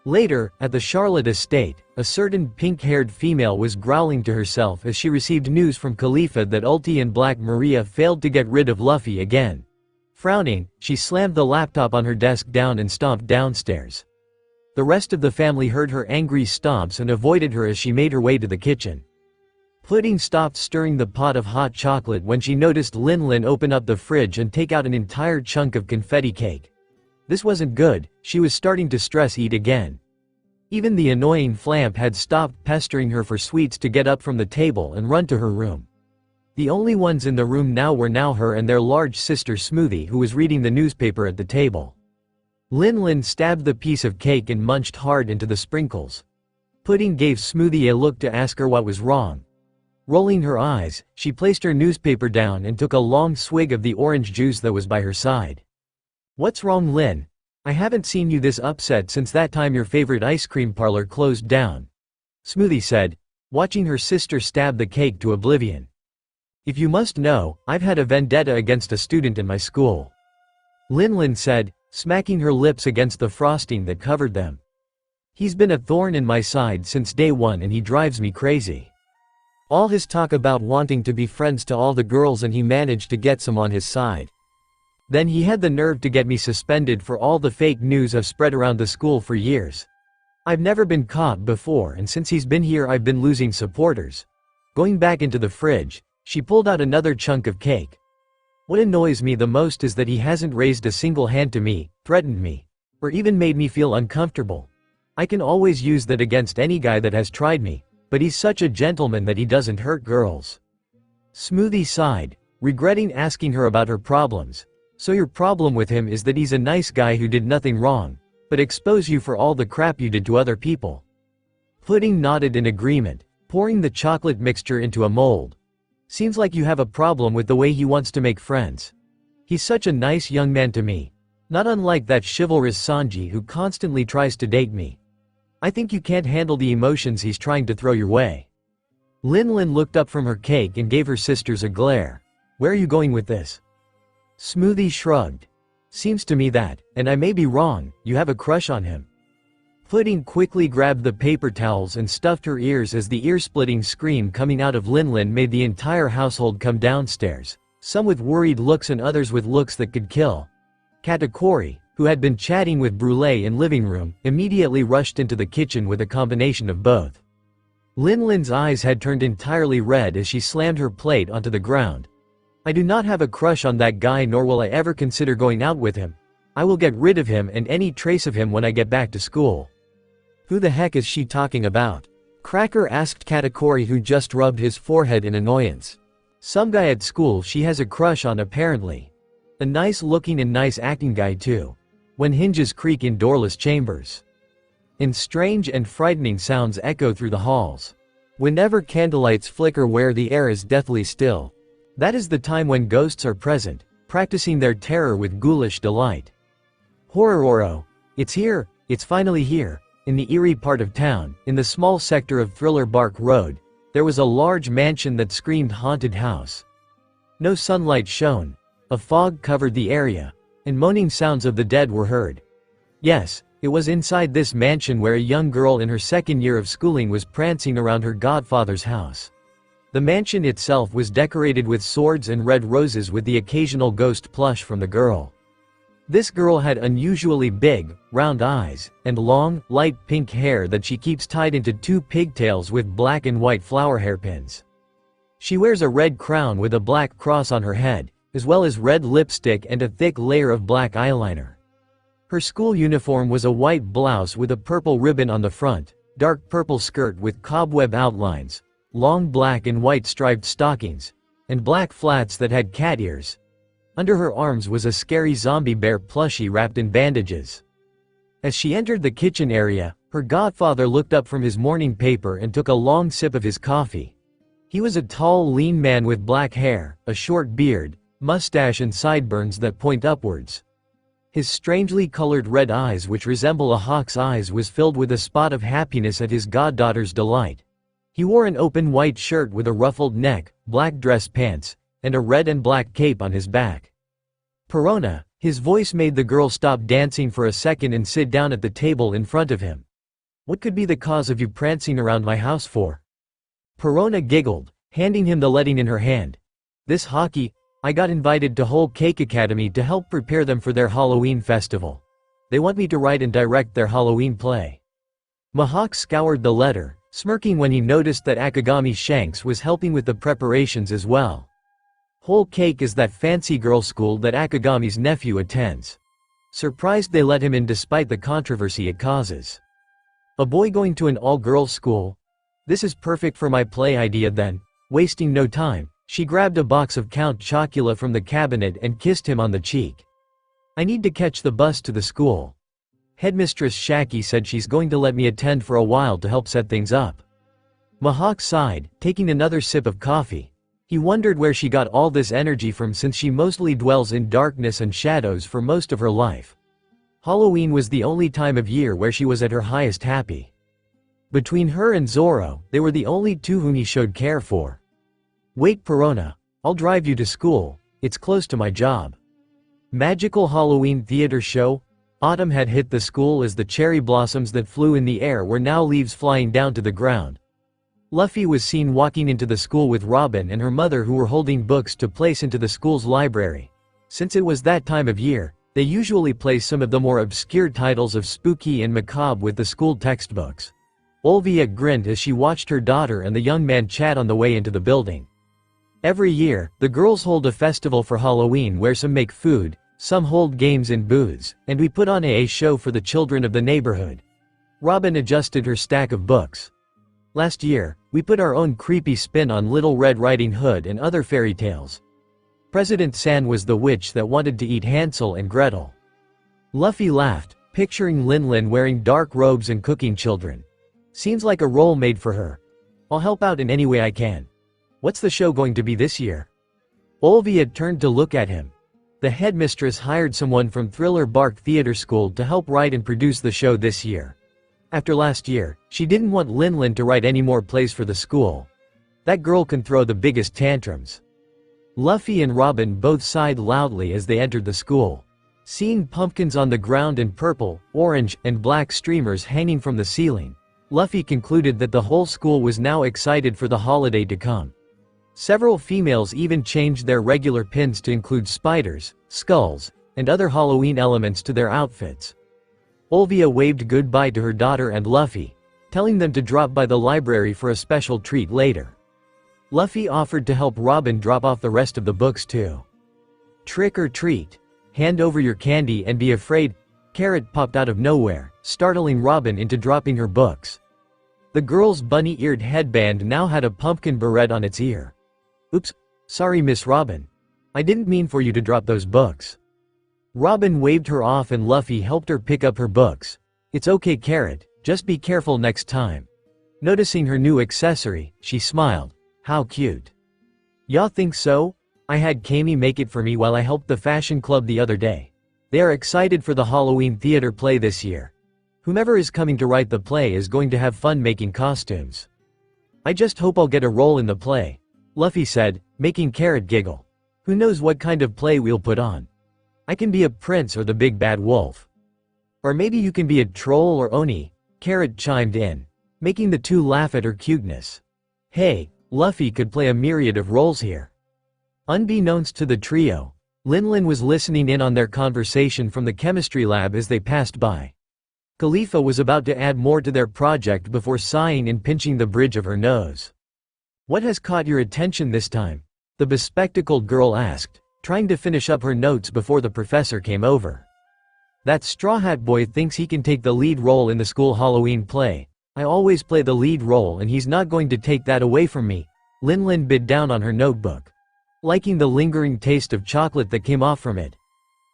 Later, at the Charlotte estate, a certain pink-haired female was growling to herself as she received news from Khalifa that Ulti and Black Maria failed to get rid of Luffy again. Frowning, she slammed the laptop on her desk down and stomped downstairs. The rest of the family heard her angry stomps and avoided her as she made her way to the kitchen. Pudding stopped stirring the pot of hot chocolate when she noticed Lin open up the fridge and take out an entire chunk of confetti cake. This wasn't good, she was starting to stress eat again. Even the annoying Flamp had stopped pestering her for sweets to get up from the table and run to her room. The only ones in the room now were her and their large sister Smoothie, who was reading the newspaper at the table. Lin stabbed the piece of cake and munched hard into the sprinkles. Pudding gave Smoothie a look to ask her what was wrong. Rolling her eyes, she placed her newspaper down and took a long swig of the orange juice that was by her side. "What's wrong, Lin? I haven't seen you this upset since that time your favorite ice cream parlor closed down," Smoothie said, watching her sister stab the cake to oblivion. "If you must know, I've had a vendetta against a student in my school," Lin said, smacking her lips against the frosting that covered them. "He's been a thorn in my side since day one and he drives me crazy. All his talk about wanting to be friends to all the girls and he managed to get some on his side. Then he had the nerve to get me suspended for all the fake news I've spread around the school for years. I've never been caught before and since he's been here I've been losing supporters." Going back into the fridge, she pulled out another chunk of cake. "What annoys me the most is that he hasn't raised a single hand to me, threatened me, or even made me feel uncomfortable. I can always use that against any guy that has tried me, but he's such a gentleman that he doesn't hurt girls." Smoothie sighed, regretting asking her about her problems. "So your problem with him is that he's a nice guy who did nothing wrong, but expose you for all the crap you did to other people?" Pudding nodded in agreement, pouring the chocolate mixture into a mold. "Seems like you have a problem with the way he wants to make friends. He's such a nice young man to me, not unlike that chivalrous Sanji who constantly tries to date me. I think you can't handle the emotions he's trying to throw your way." Lin looked up from her cake and gave her sisters a glare. "Where are you going with this?" Smoothie shrugged. "Seems to me that, and I may be wrong, you have a crush on him." Pudding quickly grabbed the paper towels and stuffed her ears as the ear-splitting scream coming out of Lin made the entire household come downstairs, some with worried looks and others with looks that could kill. Katakuri, who had been chatting with Brûlé in living room, immediately rushed into the kitchen with a combination of both. Lin's eyes had turned entirely red as she slammed her plate onto the ground. "I do not have a crush on that guy nor will I ever consider going out with him. I will get rid of him and any trace of him when I get back to school." "Who the heck is she talking about?" Cracker asked Katakuri, who just rubbed his forehead in annoyance. "Some guy at school she has a crush on apparently. A nice looking and nice acting guy too. When hinges creak in doorless chambers." And strange and frightening sounds echo through the halls. Whenever candlelights flicker where the air is deathly still, that is the time when ghosts are present, practicing their terror with ghoulish delight. Horrororo. It's here, it's finally here. In the eerie part of town, in the small sector of Thriller Bark Road, there was a large mansion that screamed haunted house. No sunlight shone. A fog covered the area, and moaning sounds of the dead were heard. Yes, it was inside this mansion where a young girl in her second year of schooling was prancing around her godfather's house. The mansion itself was decorated with swords and red roses with the occasional ghost plush from the girl. This girl had unusually big, round eyes, and long, light pink hair that she keeps tied into 2 pigtails with black and white flower hairpins. She wears a red crown with a black cross on her head, as well as red lipstick and a thick layer of black eyeliner. Her school uniform was a white blouse with a purple ribbon on the front, dark purple skirt with cobweb outlines, long black and white striped stockings, and black flats that had cat ears. Under her arms was a scary zombie bear plushie wrapped in bandages. As she entered the kitchen area, her godfather looked up from his morning paper and took a long sip of his coffee. He was a tall, lean man with black hair, a short beard, mustache and sideburns that point upwards. His strangely colored red eyes, which resemble a hawk's eyes, was filled with a spot of happiness at his goddaughter's delight. He wore an open white shirt with a ruffled neck, black dress pants, and a red and black cape on his back. Perona, his voice made the girl stop dancing for a second and sit down at the table in front of him. What could be the cause of you prancing around my house for? Perona giggled, handing him the letting in her hand. This hockey, I got invited to Whole Cake Academy to help prepare them for their Halloween festival. They want me to write and direct their Halloween play. Mihawk scoured the letter, smirking when he noticed that Akagami Shanks was helping with the preparations as well. Whole Cake is that fancy girl school that Akagami's nephew attends. Surprised they let him in despite the controversy it causes. A boy going to an all-girls school? This is perfect for my play idea then. Wasting no time, she grabbed a box of Count Chocula from the cabinet and kissed him on the cheek. I need to catch the bus to the school. Headmistress Shaki said she's going to let me attend for a while to help set things up. Mihawk sighed, taking another sip of coffee. He wondered where she got all this energy from, since she mostly dwells in darkness and shadows for most of her life. Halloween was the only time of year where she was at her highest happy. Between her and Zoro, they were the only two whom he showed care for. Wait, Perona, I'll drive you to school, it's close to my job. Magical Halloween theater show? Autumn had hit the school as the cherry blossoms that flew in the air were now leaves flying down to the ground. Luffy was seen walking into the school with Robin and her mother, who were holding books to place into the school's library. Since it was that time of year, they usually place some of the more obscure titles of spooky and macabre with the school textbooks. Olvia grinned as she watched her daughter and the young man chat on the way into the building. Every year, the girls hold a festival for Halloween where some make food, some hold games in booths, and we put on a show for the children of the neighborhood. Robin adjusted her stack of books. Last year, we put our own creepy spin on Little Red Riding Hood and other fairy tales. President San was the witch that wanted to eat Hansel and Gretel. Luffy laughed, picturing Lin wearing dark robes and cooking children. Seems like a role made for her. I'll help out in any way I can. What's the show going to be this year? Olvia turned to look at him. The headmistress hired someone from Thriller Bark Theater School to help write and produce the show this year. After last year, she didn't want Lin to write any more plays for the school. That girl can throw the biggest tantrums. Luffy and Robin both sighed loudly as they entered the school. Seeing pumpkins on the ground and purple, orange, and black streamers hanging from the ceiling, Luffy concluded that the whole school was now excited for the holiday to come. Several females even changed their regular pins to include spiders, skulls, and other Halloween elements to their outfits. Olvia waved goodbye to her daughter and Luffy, telling them to drop by the library for a special treat later. Luffy offered to help Robin drop off the rest of the books too. Trick or treat. Hand over your candy and be afraid. Carrot popped out of nowhere, startling Robin into dropping her books. The girl's bunny-eared headband now had a pumpkin beret on its ear. Oops, sorry Miss Robin. I didn't mean for you to drop those books. Robin waved her off and Luffy helped her pick up her books. It's okay, Carrot, just be careful next time. Noticing her new accessory, she smiled. How cute. Y'all think so? I had Kami make it for me while I helped the fashion club the other day. They are excited for the Halloween theater play this year. Whomever is coming to write the play is going to have fun making costumes. I just hope I'll get a role in the play, Luffy said, making Carrot giggle. Who knows what kind of play we'll put on? I can be a prince or the big bad wolf. Or maybe you can be a troll or Oni, Carrot chimed in, making the two laugh at her cuteness. Hey, Luffy could play a myriad of roles here. Unbeknownst to the trio, Linlin was listening in on their conversation from the chemistry lab as they passed by. Khalifa was about to add more to their project before sighing and pinching the bridge of her nose. "What has caught your attention this time?" the bespectacled girl asked, trying to finish up her notes before the professor came over. "That Straw Hat Boy thinks he can take the lead role in the school Halloween play. I always play the lead role and he's not going to take that away from me." Linlin bit down on her notebook, liking the lingering taste of chocolate that came off from it.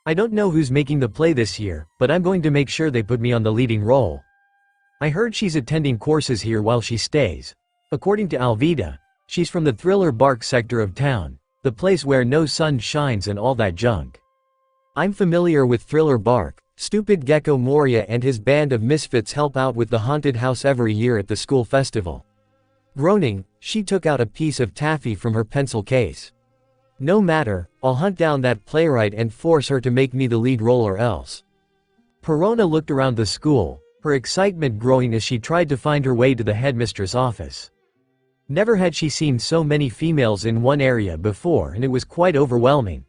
"I don't know who's making the play this year, but I'm going to make sure they put me on the leading role. I heard she's attending courses here while she stays. According to Alvida, she's from the Thriller Bark sector of town, the place where no sun shines and all that junk." "I'm familiar with Thriller Bark. Stupid Gecko Moria and his band of misfits help out with the haunted house every year at the school festival." Groaning, she took out a piece of taffy from her pencil case. "No matter, I'll hunt down that playwright and force her to make me the lead role or else." Perona looked around the school, her excitement growing as she tried to find her way to the headmistress' office. Never had she seen so many females in one area before, and it was quite overwhelming.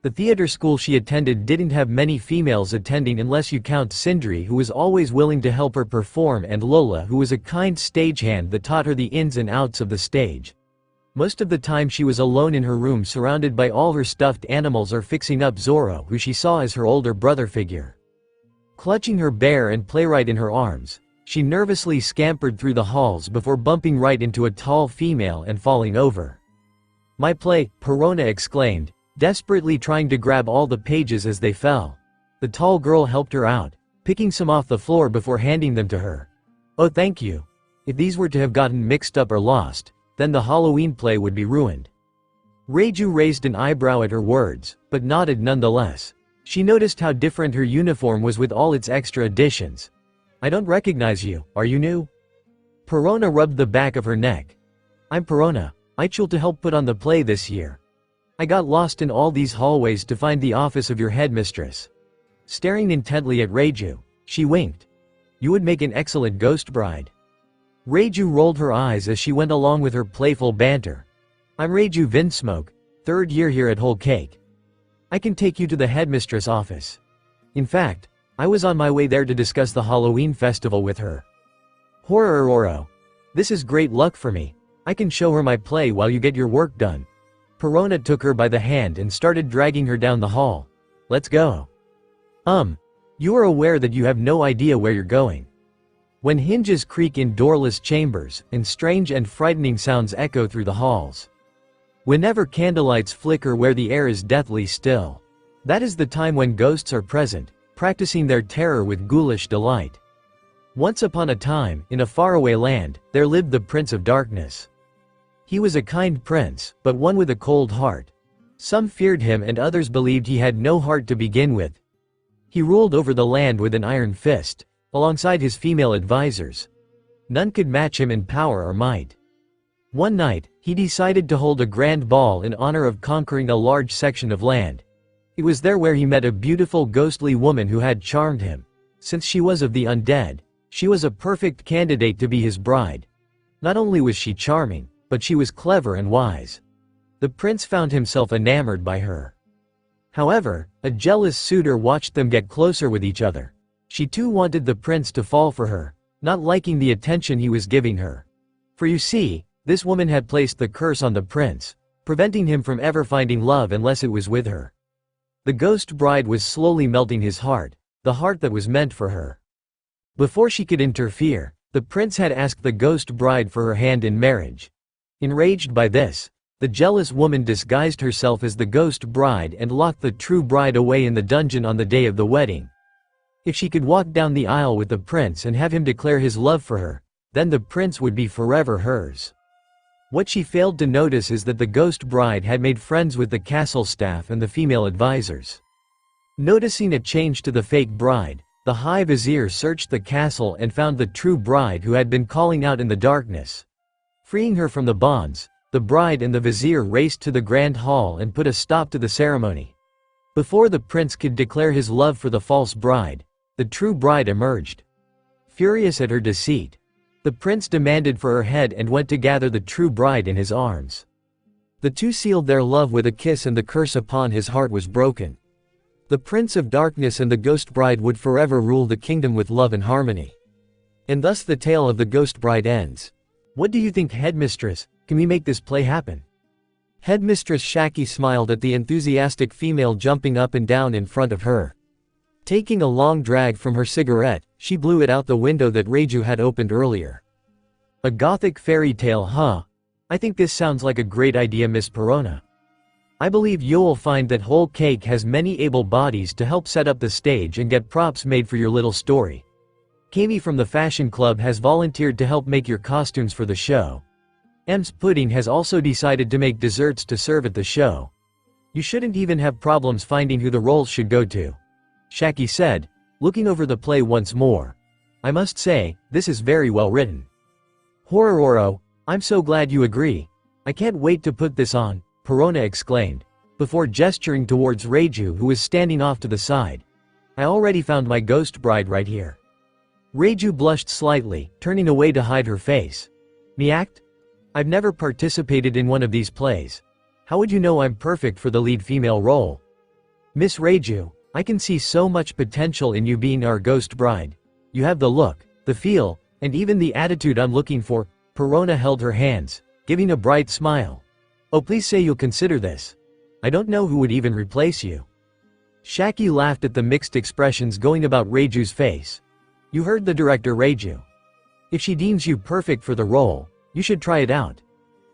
The theater school she attended didn't have many females attending unless you count Sindri, who was always willing to help her perform, and Lola, who was a kind stagehand that taught her the ins and outs of the stage. Most of the time she was alone in her room surrounded by all her stuffed animals or fixing up Zoro, who she saw as her older brother figure. Clutching her bear and playwright in her arms, she nervously scampered through the halls before bumping right into a tall female and falling over. "My play," Perona exclaimed, desperately trying to grab all the pages as they fell. The tall girl helped her out, picking some off the floor before handing them to her. "Oh, thank you. If these were to have gotten mixed up or lost, then the Halloween play would be ruined." Reiju raised an eyebrow at her words, but nodded nonetheless. She noticed how different her uniform was with all its extra additions. "I don't recognize you, are you new?" Perona rubbed the back of her neck. "I'm Perona. I chose to help put on the play this year. I got lost in all these hallways to find the office of your headmistress." Staring intently at Reiju, she winked. "You would make an excellent ghost bride." Reiju rolled her eyes as she went along with her playful banter. "I'm Reiju Vinsmoke, third year here at Whole Cake. I can take you to the headmistress office. In fact, I was on my way there to discuss the Halloween festival with her." "Horror. This is great luck for me. I can show her my play while you get your work done." Perona took her by the hand and started dragging her down the hall. "Let's go." You are aware that you have no idea where you're going." When hinges creak in doorless chambers, and strange and frightening sounds echo through the halls. Whenever candlelights flicker where the air is deathly still. That is the time when ghosts are present, practicing their terror with ghoulish delight. Once upon a time, in a faraway land, there lived the Prince of Darkness. He was a kind prince, but one with a cold heart. Some feared him and others believed he had no heart to begin with. He ruled over the land with an iron fist, alongside his female advisors. None could match him in power or might. One night, he decided to hold a grand ball in honor of conquering a large section of land. It was there where he met a beautiful ghostly woman who had charmed him. Since she was of the undead, she was a perfect candidate to be his bride. Not only was she charming, but she was clever and wise. The prince found himself enamored by her. However, a jealous suitor watched them get closer with each other. She too wanted the prince to fall for her, not liking the attention he was giving her. For you see, this woman had placed the curse on the prince, preventing him from ever finding love unless it was with her. The ghost bride was slowly melting his heart, the heart that was meant for her. Before she could interfere, the prince had asked the ghost bride for her hand in marriage. Enraged by this, the jealous woman disguised herself as the ghost bride and locked the true bride away in the dungeon on the day of the wedding. If she could walk down the aisle with the prince and have him declare his love for her, then the prince would be forever hers. What she failed to notice is that the ghost bride had made friends with the castle staff and the female advisors. Noticing a change to the fake bride, the high vizier searched the castle and found the true bride who had been calling out in the darkness. Freeing her from the bonds, the bride and the vizier raced to the grand hall and put a stop to the ceremony. Before the prince could declare his love for the false bride, the true bride emerged. Furious at her deceit, the prince demanded for her head and went to gather the true bride in his arms. The two sealed their love with a kiss, and the curse upon his heart was broken. The Prince of Darkness and the Ghost Bride would forever rule the kingdom with love and harmony. And thus the tale of the Ghost Bride ends. What do you think, Headmistress? Can we make this play happen? Headmistress Shaki smiled at the enthusiastic female jumping up and down in front of her. Taking a long drag from her cigarette, she blew it out the window that Reiju had opened earlier. A gothic fairy tale, huh? I think this sounds like a great idea, Miss Perona. I believe you'll find that Whole Cake has many able bodies to help set up the stage and get props made for your little story. Kami from the fashion club has volunteered to help make your costumes for the show. M's Pudding has also decided to make desserts to serve at the show. You shouldn't even have problems finding who the roles should go to. Shaki said, looking over the play once more. I must say, this is very well written. Horororo, I'm so glad you agree. I can't wait to put this on, Perona exclaimed, before gesturing towards Reiju, who was standing off to the side. I already found my ghost bride right here. Reiju blushed slightly, turning away to hide her face. Me act? I've never participated in one of these plays. How would you know I'm perfect for the lead female role? Miss Reiju, I can see so much potential in you being our ghost bride. You have the look, the feel, and even the attitude I'm looking for. Perona held her hands, giving a bright smile. Oh, please say you'll consider this. I don't know who would even replace you. Shaki laughed at the mixed expressions going about Reiju's face. You heard the director, Reiju. If she deems you perfect for the role, you should try it out.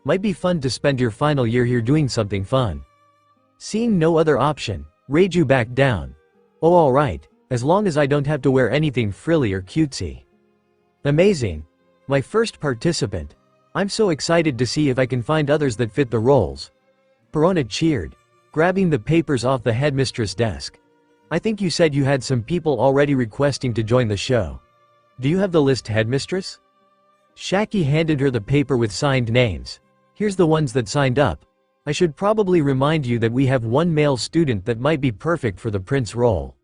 Might be fun to spend your final year here doing something fun. Seeing no other option, Reiju backed down. Oh, alright, as long as I don't have to wear anything frilly or cutesy. Amazing. My first participant. I'm so excited to see if I can find others that fit the roles. Perona cheered, grabbing the papers off the headmistress' desk. I think you said you had some people already requesting to join the show. Do you have the list, headmistress? Shaki handed her the paper with signed names. Here's the ones that signed up. I should probably remind you that we have one male student that might be perfect for the prince role.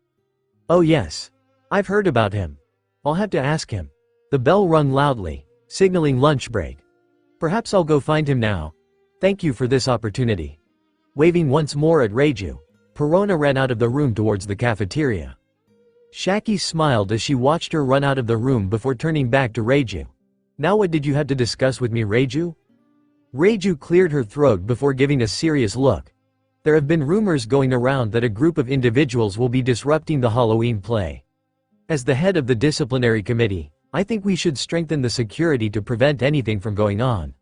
Oh yes. I've heard about him. I'll have to ask him. The bell rung loudly, signaling lunch break. Perhaps I'll go find him now. Thank you for this opportunity. Waving once more at Reiju, Perona ran out of the room towards the cafeteria. Shaki smiled as she watched her run out of the room before turning back to Reiju. Now what did you have to discuss with me, Reiju? Reiju cleared her throat before giving a serious look. There have been rumors going around that a group of individuals will be disrupting the Halloween play. As the head of the disciplinary committee, I think we should strengthen the security to prevent anything from going on.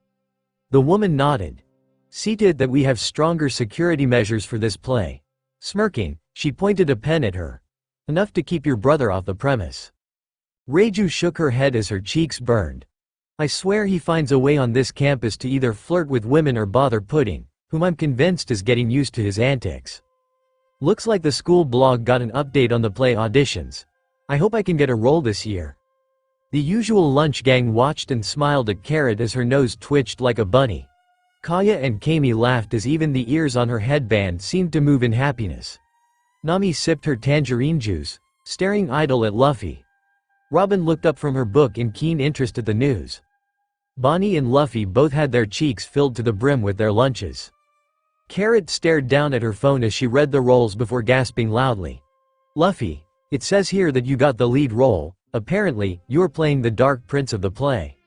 The woman nodded. See to it that we have stronger security measures for this play. Smirking, she pointed a pen at her. Enough to keep your brother off the premise. Reiju shook her head as her cheeks burned. I swear he finds a way on this campus to either flirt with women or bother Pudding, whom I'm convinced is getting used to his antics. Looks like the school blog got an update on the play auditions. I hope I can get a role this year. The usual lunch gang watched and smiled at Carrot as her nose twitched like a bunny. Kaya and Kami laughed as even the ears on her headband seemed to move in happiness. Nami sipped her tangerine juice, staring idle at Luffy. Robin looked up from her book in keen interest at the news. Bonnie and Luffy both had their cheeks filled to the brim with their lunches. Carrot stared down at her phone as she read the roles before gasping loudly. Luffy, it says here that you got the lead role. Apparently, you're playing the Dark Prince of the play.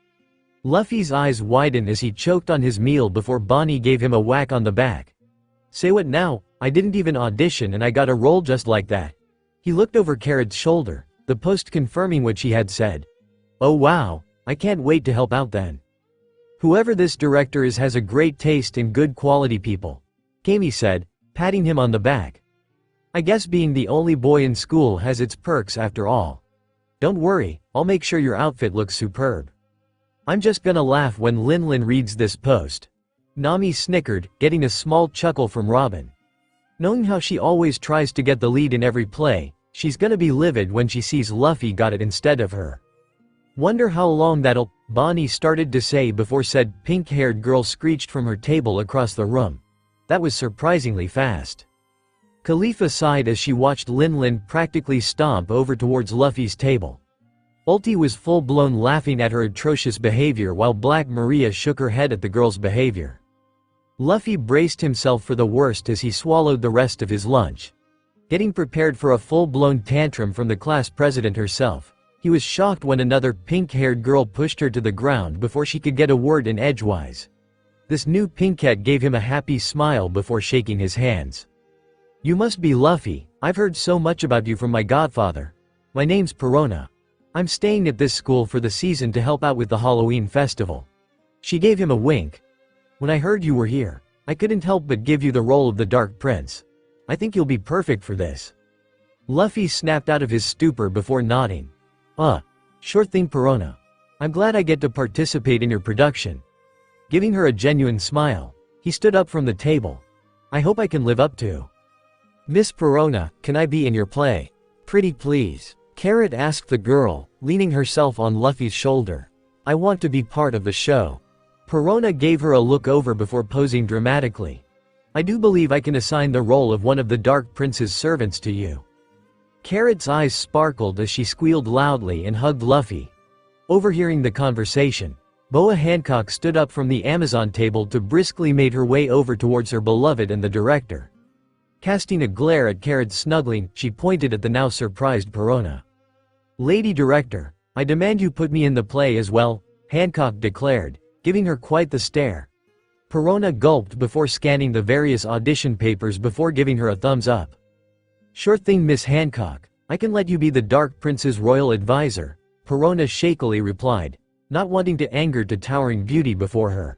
Luffy's eyes widened as he choked on his meal before Bonnie gave him a whack on the back. Say what now? I didn't even audition and I got a role just like that. He looked over Carrot's shoulder, the post confirming what she had said. Oh wow, I can't wait to help out then. Whoever this director is has a great taste in good quality people, Kami said, patting him on the back. I guess being the only boy in school has its perks after all. Don't worry, I'll make sure your outfit looks superb. I'm just gonna laugh when Lin reads this post. Nami snickered, getting a small chuckle from Robin. Knowing how she always tries to get the lead in every play, she's gonna be livid when she sees Luffy got it instead of her. Wonder how long that'll, Bonnie started to say before said pink-haired girl screeched from her table across the room. That was surprisingly fast. Khalifa sighed as she watched Lin practically stomp over towards Luffy's table. Ulti was full-blown laughing at her atrocious behavior while Black Maria shook her head at the girl's behavior. Luffy braced himself for the worst as he swallowed the rest of his lunch. Getting prepared for a full-blown tantrum from the class president herself, he was shocked when another pink-haired girl pushed her to the ground before she could get a word in edgewise. This new pinkette gave him a happy smile before shaking his hands. "You must be Luffy, I've heard so much about you from my godfather. My name's Perona. I'm staying at this school for the season to help out with the Halloween festival." She gave him a wink. "When I heard you were here, I couldn't help but give you the role of the Dark Prince. I think you'll be perfect for this." Luffy snapped out of his stupor before nodding. Sure thing, Perona. I'm glad I get to participate in your production." Giving her a genuine smile, he stood up from the table. "I hope I can live up to." "Miss Perona, can I be in your play? Pretty please?" Carrot asked the girl, leaning herself on Luffy's shoulder. "I want to be part of the show." Perona gave her a look over before posing dramatically. "I do believe I can assign the role of one of the Dark Prince's servants to you." Carrot's eyes sparkled as she squealed loudly and hugged Luffy. Overhearing the conversation, Boa Hancock stood up from the Amazon table to briskly made her way over towards her beloved and the director. Casting a glare at Carrot's snuggling, she pointed at the now surprised Perona. "Lady Director, I demand you put me in the play as well," Hancock declared, giving her quite the stare. Perona gulped before scanning the various audition papers before giving her a thumbs up. "Sure thing, Miss Hancock, I can let you be the Dark Prince's royal advisor," Perona shakily replied, not wanting to anger the towering beauty before her.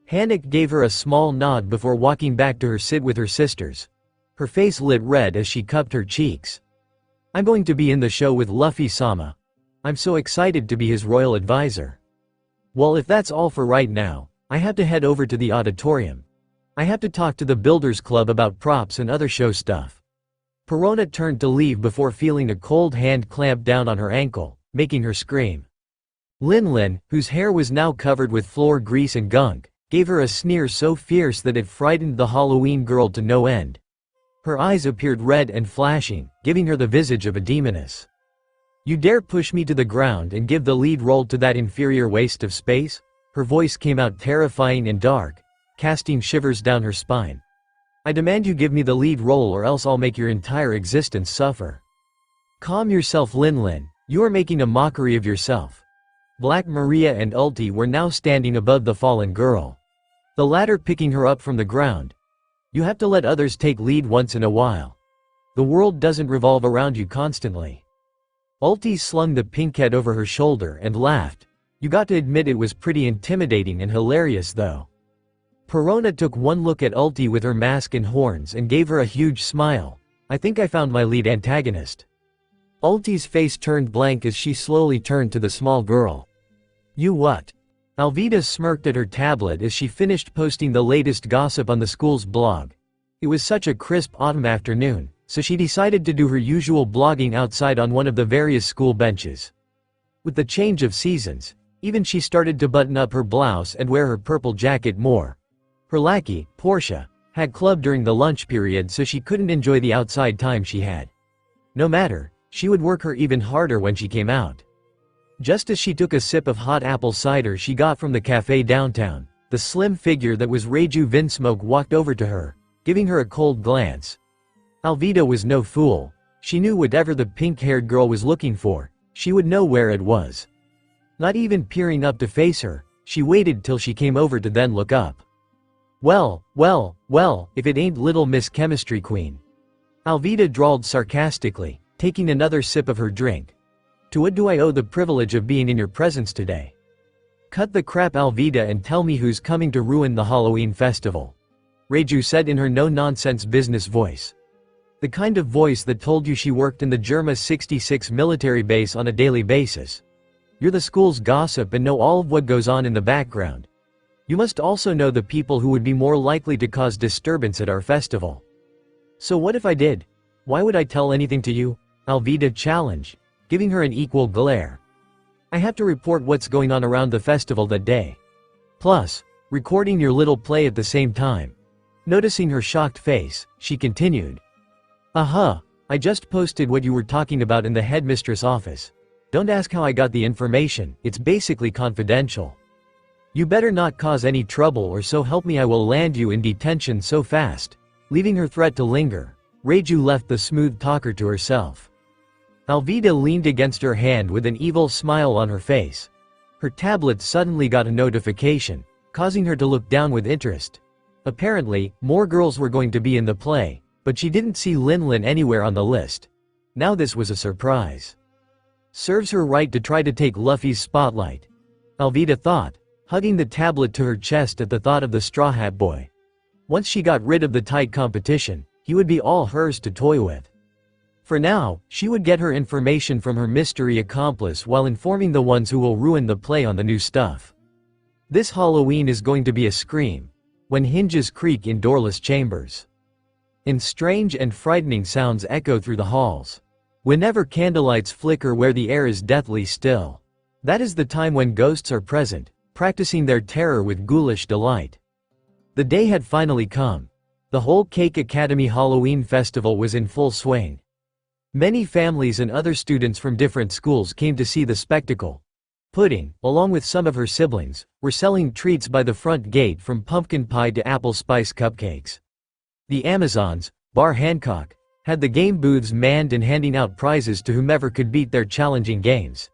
Hancock gave her a small nod before walking back to her sit with her sisters. Her face lit red as she cupped her cheeks. "I'm going to be in the show with Luffy-sama. I'm so excited to be his royal advisor." "Well, if that's all for right now, I have to head over to the auditorium. I have to talk to the Builders Club about props and other show stuff." Perona turned to leave before feeling a cold hand clamp down on her ankle, making her scream. Lin, whose hair was now covered with floor grease and gunk, gave her a sneer so fierce that it frightened the Halloween girl to no end. Her eyes appeared red and flashing, giving her the visage of a demoness. "You dare push me to the ground and give the lead role to that inferior waste of space?" Her voice came out terrifying and dark, casting shivers down her spine. "I demand you give me the lead role or else I'll make your entire existence suffer." "Calm yourself, Lin. You are making a mockery of yourself." Black Maria and Ulti were now standing above the fallen girl, the latter picking her up from the ground. "You have to let others take lead once in a while. The world doesn't revolve around you constantly." Ulti slung the pinkette over her shoulder and laughed. "You got to admit it was pretty intimidating and hilarious though." Perona took one look at Ulti with her mask and horns and gave her a huge smile. "I think I found my lead antagonist." Ulti's face turned blank as she slowly turned to the small girl. "You what?" Alvida smirked at her tablet as she finished posting the latest gossip on the school's blog. It was such a crisp autumn afternoon, so she decided to do her usual blogging outside on one of the various school benches. With the change of seasons, even she started to button up her blouse and wear her purple jacket more. Her lackey, Portia, had club during the lunch period so she couldn't enjoy the outside time she had. No matter, she would work her even harder when she came out. Just as she took a sip of hot apple cider she got from the cafe downtown, the slim figure that was Reiju Vinsmoke walked over to her, giving her a cold glance. Alvida was no fool. She knew whatever the pink-haired girl was looking for, she would know where it was. Not even peering up to face her, she waited till she came over to then look up. Well, if it ain't little Miss Chemistry Queen." Alvida drawled sarcastically, taking another sip of her drink. "To what do I owe the privilege of being in your presence today?" "Cut the crap, Alvida, and tell me who's coming to ruin the Halloween festival," Reiju said in her no-nonsense business voice. The kind of voice that told you she worked in the Germa 66 military base on a daily basis. "You're the school's gossip and know all of what goes on in the background. You must also know the people who would be more likely to cause disturbance at our festival." "So what if I did? Why would I tell anything to you?" Alvida challenged, giving her an equal glare. "I have to report what's going on around the festival that day. Plus, recording your little play at the same time." Noticing her shocked face, she continued. I just posted what you were talking about in the headmistress office. Don't ask how I got the information, it's basically confidential." You better not cause any trouble, or so help me I will land you in detention so fast." Leaving her threat to linger, Reiju left the smooth talker to herself. Alvida leaned against her hand with an evil smile on her face. Her tablet suddenly got a notification, causing her to look down with interest. Apparently, more girls were going to be in the play, but she didn't see Linlin anywhere on the list. Now this was a surprise. Serves her right to try to take Luffy's spotlight, Alvida thought, hugging the tablet to her chest at the thought of the Straw Hat Boy. Once she got rid of the tight competition, he would be all hers to toy with. For now, she would get her information from her mystery accomplice while informing the ones who will ruin the play on the new stuff. This Halloween is going to be a scream when hinges creak in doorless chambers, and strange and frightening sounds echo through the halls. Whenever candlelights flicker where the air is deathly still, that is the time when ghosts are present, practicing their terror with ghoulish delight. The day had finally come. The whole Cake Academy Halloween festival was in full swing. Many families and other students from different schools came to see the spectacle. Pudding, along with some of her siblings, were selling treats by the front gate, from pumpkin pie to apple spice cupcakes. The Amazons, bar Hancock, had the game booths manned and handing out prizes to whomever could beat their challenging games.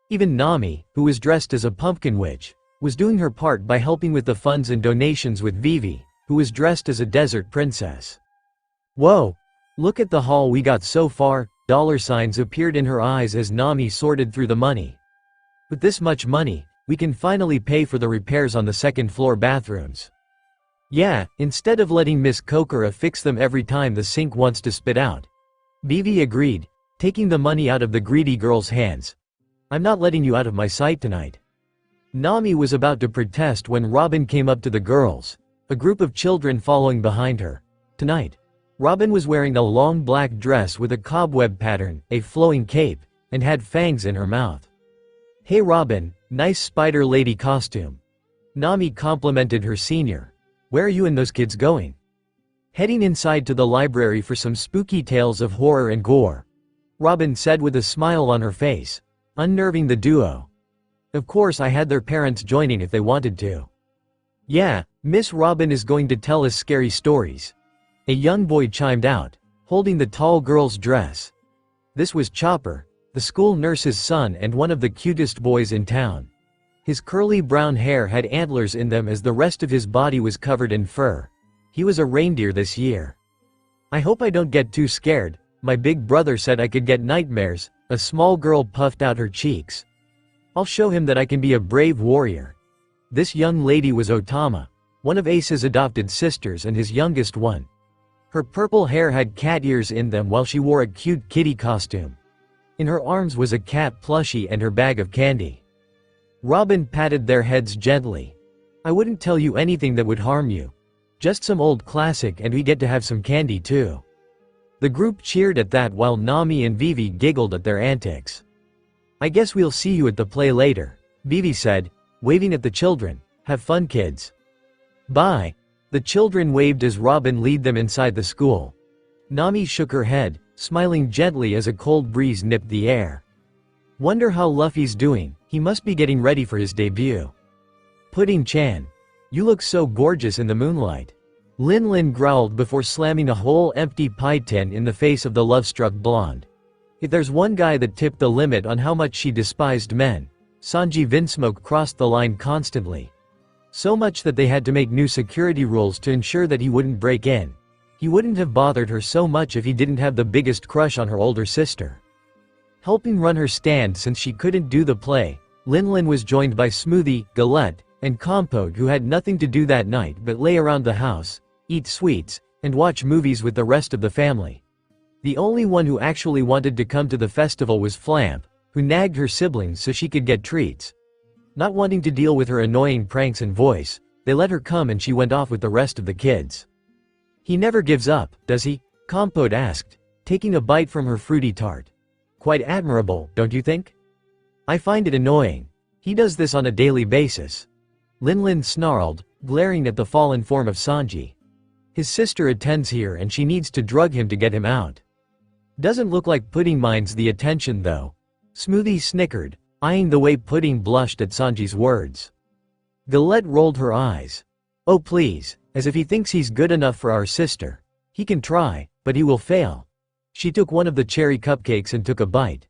Even Nami, who was dressed as a pumpkin witch, was doing her part by helping with the funds and donations with Vivi, who was dressed as a desert princess. "Whoa! Look at the haul we got so far." Dollar signs appeared in her eyes as Nami sorted through the money. "With this much money, we can finally pay for the repairs on the second-floor bathrooms." "Yeah, instead of letting Miss Kokura fix them every time the sink wants to spit out," Vivi agreed, taking the money out of the greedy girl's hands. "I'm not letting you out of my sight tonight." Nami was about to protest when Robin came up to the girls, a group of children following behind her. Tonight, Robin was wearing a long black dress with a cobweb pattern, a flowing cape, and had fangs in her mouth. "Hey Robin, nice spider lady costume." Nami complimented her senior. "Where are you and those kids going?" "Heading inside to the library for some spooky tales of horror and gore," Robin said with a smile on her face, unnerving the duo. "Of course I had their parents joining if they wanted to." "Yeah, Miss Robin is going to tell us scary stories," a young boy chimed out, holding the tall girl's dress. This was Chopper, the school nurse's son and one of the cutest boys in town. His curly brown hair had antlers in them as the rest of his body was covered in fur. He was a reindeer this year. "I hope I don't get too scared. My big brother said I could get nightmares." A small girl puffed out her cheeks. "I'll show him that I can be a brave warrior." This young lady was Otama, one of Ace's adopted sisters and his youngest one. Her purple hair had cat ears in them while she wore a cute kitty costume. In her arms was a cat plushie and her bag of candy. Robin patted their heads gently. "I wouldn't tell you anything that would harm you. Just some old classic, and we get to have some candy too." The group cheered at that while Nami and Vivi giggled at their antics. "I guess we'll see you at the play later," Vivi said, waving at the children. "Have fun, kids." "Bye." The children waved as Robin led them inside the school. Nami shook her head, smiling gently as a cold breeze nipped the air. "Wonder how Luffy's doing. He must be getting ready for his debut." "Pudding-chan, you look so gorgeous in the moonlight," Linlin growled before slamming a whole empty pie tin in the face of the love-struck blonde. If there's one guy that tipped the limit on how much she despised men, Sanji Vinsmoke crossed the line constantly. So much that they had to make new security rules to ensure that he wouldn't break in. He wouldn't have bothered her so much if he didn't have the biggest crush on her older sister. Helping run her stand since she couldn't do the play, Linlin was joined by Smoothie, Galette, and Compote, who had nothing to do that night but lay around the house, eat sweets, and watch movies with the rest of the family. The only one who actually wanted to come to the festival was Flamp, who nagged her siblings so she could get treats. Not wanting to deal with her annoying pranks and voice, they let her come and she went off with the rest of the kids. "He never gives up, does he?" Compote asked, taking a bite from her fruity tart. "Quite admirable, don't you think?" "I find it annoying. He does this on a daily basis." Linlin snarled, glaring at the fallen form of Sanji. "His sister attends here and she needs to drug him to get him out." "Doesn't look like Pudding minds the attention though." Smoothie snickered, eyeing the way Pudding blushed at Sanji's words. Galette rolled her eyes. Oh please, as if he thinks he's good enough for our sister. He can try, but he will fail. She took one of the cherry cupcakes and took a bite.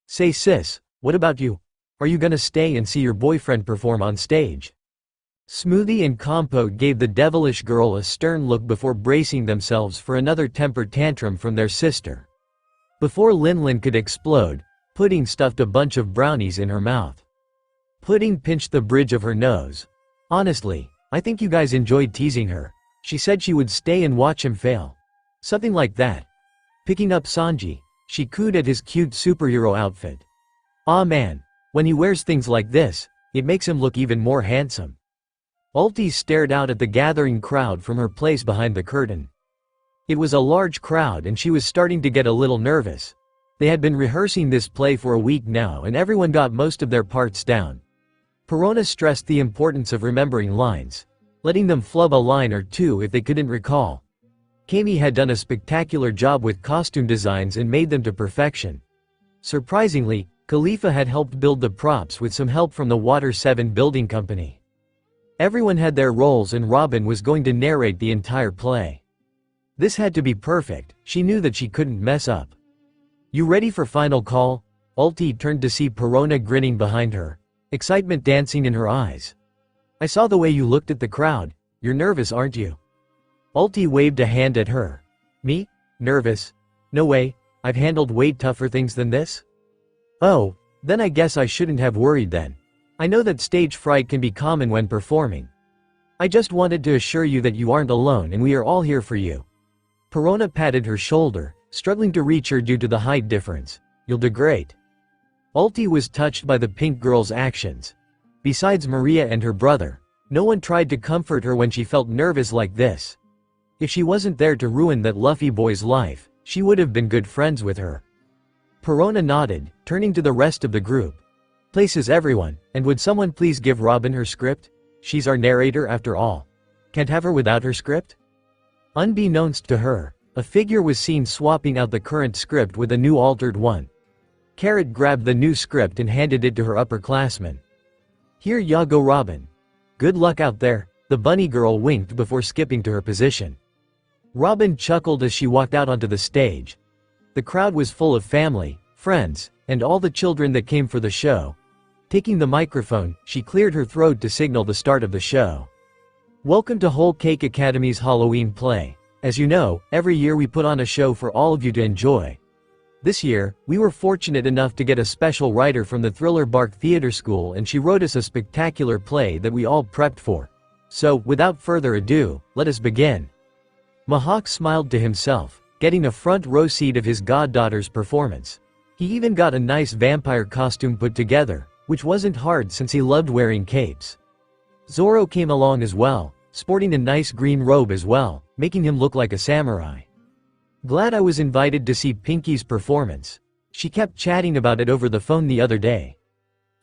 Say sis, what about you? Are you gonna stay and see your boyfriend perform on stage? Smoothie and Compote gave the devilish girl a stern look before bracing themselves for another temper tantrum from their sister. Before Linlin could explode, Pudding stuffed a bunch of brownies in her mouth. Pudding pinched the bridge of her nose. Honestly, I think you guys enjoyed teasing her. She said she would stay and watch him fail. Something like that. Picking up Sanji, she cooed at his cute superhero outfit. Aw man, when he wears things like this, it makes him look even more handsome. Ulti stared out at the gathering crowd from her place behind the curtain. It was a large crowd and she was starting to get a little nervous. They had been rehearsing this play for a week now and everyone got most of their parts down. Perona stressed the importance of remembering lines, letting them flub a line or two if they couldn't recall. Kami had done a spectacular job with costume designs and made them to perfection. Surprisingly, Khalifa had helped build the props with some help from the Water 7 building company. Everyone had their roles and Robin was going to narrate the entire play. This had to be perfect, she knew that she couldn't mess up. You ready for final call? Ulti turned to see Perona grinning behind her, excitement dancing in her eyes. I saw the way you looked at the crowd, you're nervous aren't you? Ulti waved a hand at her. Me? Nervous? No way, I've handled way tougher things than this? Oh, then I guess I shouldn't have worried then. I know that stage fright can be common when performing. I just wanted to assure you that you aren't alone and we are all here for you. Perona patted her shoulder, struggling to reach her due to the height difference. You'll do great. Ulti was touched by the pink girl's actions. Besides Maria and her brother, no one tried to comfort her when she felt nervous like this. If she wasn't there to ruin that Luffy boy's life, she would have been good friends with her. Perona nodded, turning to the rest of the group. Places everyone, and would someone please give Robin her script? She's our narrator after all. Can't have her without her script? Unbeknownst to her, a figure was seen swapping out the current script with a new altered one. Carrot grabbed the new script and handed it to her upperclassman. Here ya go Robin. Good luck out there, the bunny girl winked before skipping to her position. Robin chuckled as she walked out onto the stage. The crowd was full of family, friends, and all the children that came for the show. Taking the microphone, she cleared her throat to signal the start of the show. Welcome to Whole Cake Academy's Halloween play. As you know, every year we put on a show for all of you to enjoy. This year, we were fortunate enough to get a special writer from the Thriller Bark Theater School and she wrote us a spectacular play that we all prepped for. So, without further ado, let us begin. Mihawk smiled to himself, getting a front row seat of his goddaughter's performance. He even got a nice vampire costume put together, which wasn't hard since he loved wearing capes. Zoro came along as well, sporting a nice green robe as well, making him look like a samurai. Glad I was invited to see Pinky's performance. She kept chatting about it over the phone the other day.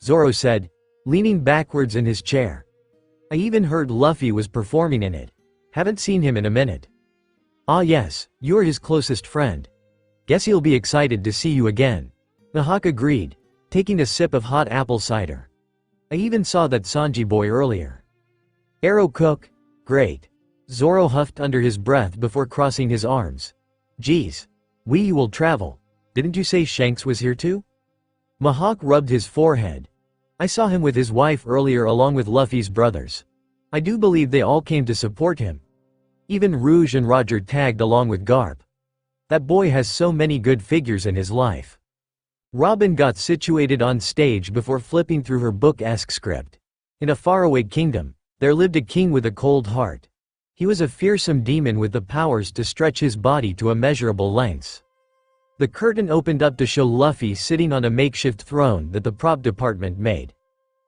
Zoro said, leaning backwards in his chair. I even heard Luffy was performing in it. Haven't seen him in a minute. Ah yes, you're his closest friend. Guess he'll be excited to see you again. Mihawk agreed, taking a sip of hot apple cider. I even saw that Sanji boy earlier. Arrow cook? Great. Zoro huffed under his breath before crossing his arms. Geez. We will travel. Didn't you say Shanks was here too? Mihawk rubbed his forehead. I saw him with his wife earlier along with Luffy's brothers. I do believe they all came to support him. Even Rouge and Roger tagged along with Garp. That boy has so many good figures in his life. Robin got situated on stage before flipping through her book-esque script. In a faraway kingdom, there lived a king with a cold heart. He was a fearsome demon with the powers to stretch his body to immeasurable lengths. The curtain opened up to show Luffy sitting on a makeshift throne that the prop department made.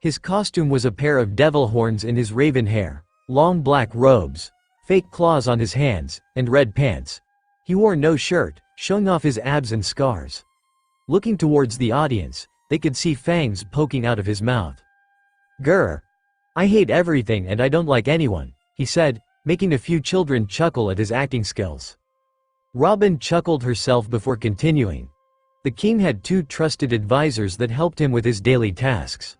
His costume was a pair of devil horns in his raven hair, long black robes, fake claws on his hands, and red pants. He wore no shirt, showing off his abs and scars. Looking towards the audience, they could see fangs poking out of his mouth. Grr. I hate everything and I don't like anyone, he said, making a few children chuckle at his acting skills. Robin chuckled herself before continuing. The king had 2 trusted advisors that helped him with his daily tasks.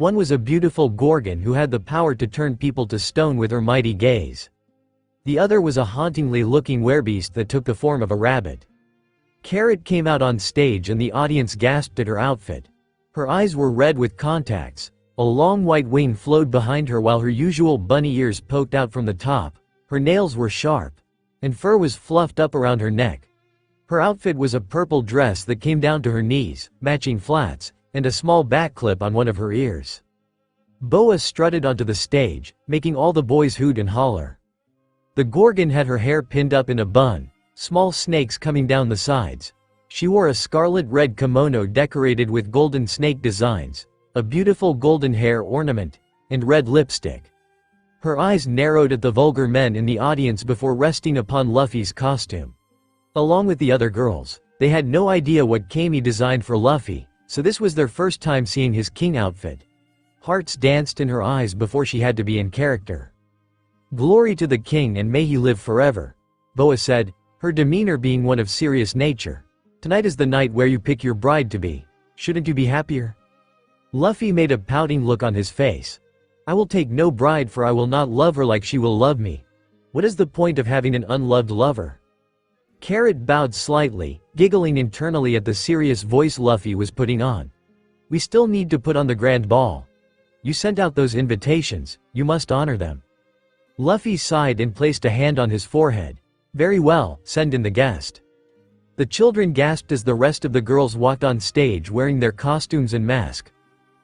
One was a beautiful gorgon who had the power to turn people to stone with her mighty gaze. The other was a hauntingly looking werebeast that took the form of a rabbit. Carrot came out on stage and the audience gasped at her outfit. Her eyes were red with contacts, a long white wing flowed behind her while her usual bunny ears poked out from the top, her nails were sharp, and fur was fluffed up around her neck. Her outfit was a purple dress that came down to her knees, matching flats, and a small back clip on one of her ears. Boa strutted onto the stage, making all the boys hoot and holler. The gorgon had her hair pinned up in a bun, small snakes coming down the sides. She wore a scarlet-red kimono decorated with golden snake designs, a beautiful golden hair ornament, and red lipstick. Her eyes narrowed at the vulgar men in the audience before resting upon Luffy's costume. Along with the other girls, they had no idea what Kami designed for Luffy, so this was their first time seeing his king outfit. Hearts danced in her eyes before she had to be in character. "Glory to the king and may he live forever," Boa said, her demeanor being one of serious nature. "Tonight is the night where you pick your bride to be. Shouldn't you be happier?" Luffy made a pouting look on his face. "I will take no bride for I will not love her like she will love me. What is the point of having an unloved lover?" Carrot bowed slightly, giggling internally at the serious voice Luffy was putting on. "We still need to put on the grand ball. You sent out those invitations, you must honor them." Luffy sighed and placed a hand on his forehead. "Very well, send in the guest." The children gasped as the rest of the girls walked on stage wearing their costumes and masks.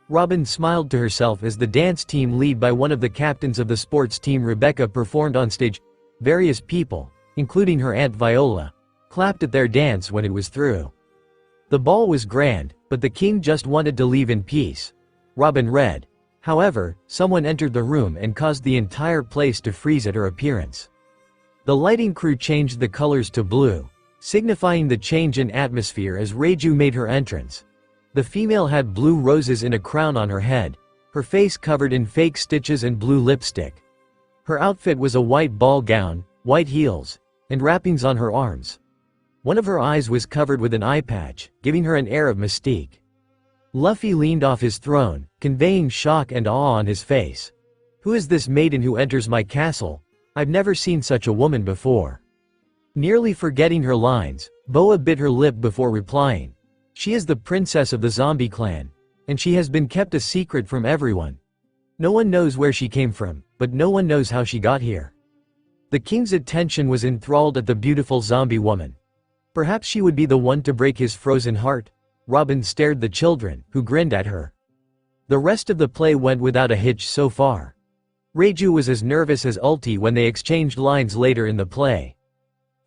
Robin smiled to herself as the dance team led by one of the captains of the sports team Rebecca performed on stage. Various people, including her Aunt Viola, clapped at their dance when it was through. The ball was grand, but the king just wanted to leave in peace. Robin read. However, someone entered the room and caused the entire place to freeze at her appearance. The lighting crew changed the colors to blue, signifying the change in atmosphere as Reiju made her entrance. The female had blue roses in a crown on her head, her face covered in fake stitches and blue lipstick. Her outfit was a white ball gown, white heels, and wrappings on her arms. One of her eyes was covered with an eye patch, giving her an air of mystique. Luffy leaned off his throne, conveying shock and awe on his face. "Who is this maiden who enters my castle? I've never seen such a woman before." Nearly forgetting her lines, Boa bit her lip before replying. "She is the princess of the zombie clan, and she has been kept a secret from everyone. No one knows where she came from, but no one knows how she got here." The king's attention was enthralled at the beautiful zombie woman. Perhaps she would be the one to break his frozen heart. Robin stared the children, who grinned at her. The rest of the play went without a hitch so far. Reiju was as nervous as Ulti when they exchanged lines later in the play.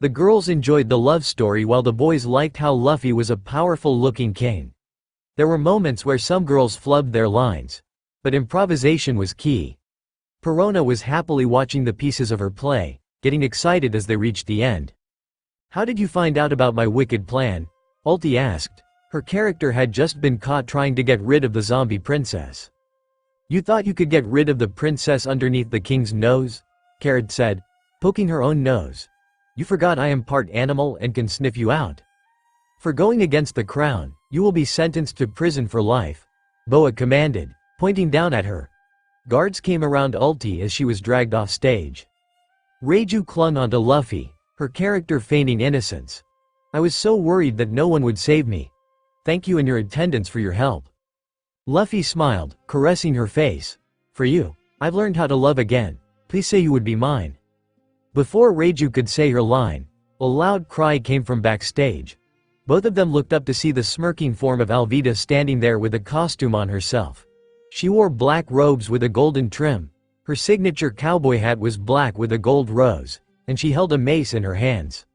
The girls enjoyed the love story while the boys liked how Luffy was a powerful-looking king. There were moments where some girls flubbed their lines, but improvisation was key. Perona was happily watching the pieces of her play, getting excited as they reached the end. "How did you find out about my wicked plan?" Ulti asked. Her character had just been caught trying to get rid of the zombie princess. "You thought you could get rid of the princess underneath the king's nose?" Carrot said, poking her own nose. "You forgot I am part animal and can sniff you out. For going against the crown, you will be sentenced to prison for life," Boa commanded, pointing down at her. Guards came around Ulti as she was dragged off stage. Reiju clung onto Luffy, her character feigning innocence. "I was so worried that no one would save me. Thank you and your attendants for your help." Luffy smiled, caressing her face. "For you, I've learned how to love again. Please say you would be mine." Before Reiju could say her line, a loud cry came from backstage. Both of them looked up to see the smirking form of Alvida standing there with a costume on herself. She wore black robes with a golden trim. Her signature cowboy hat was black with a gold rose, and she held a mace in her hands.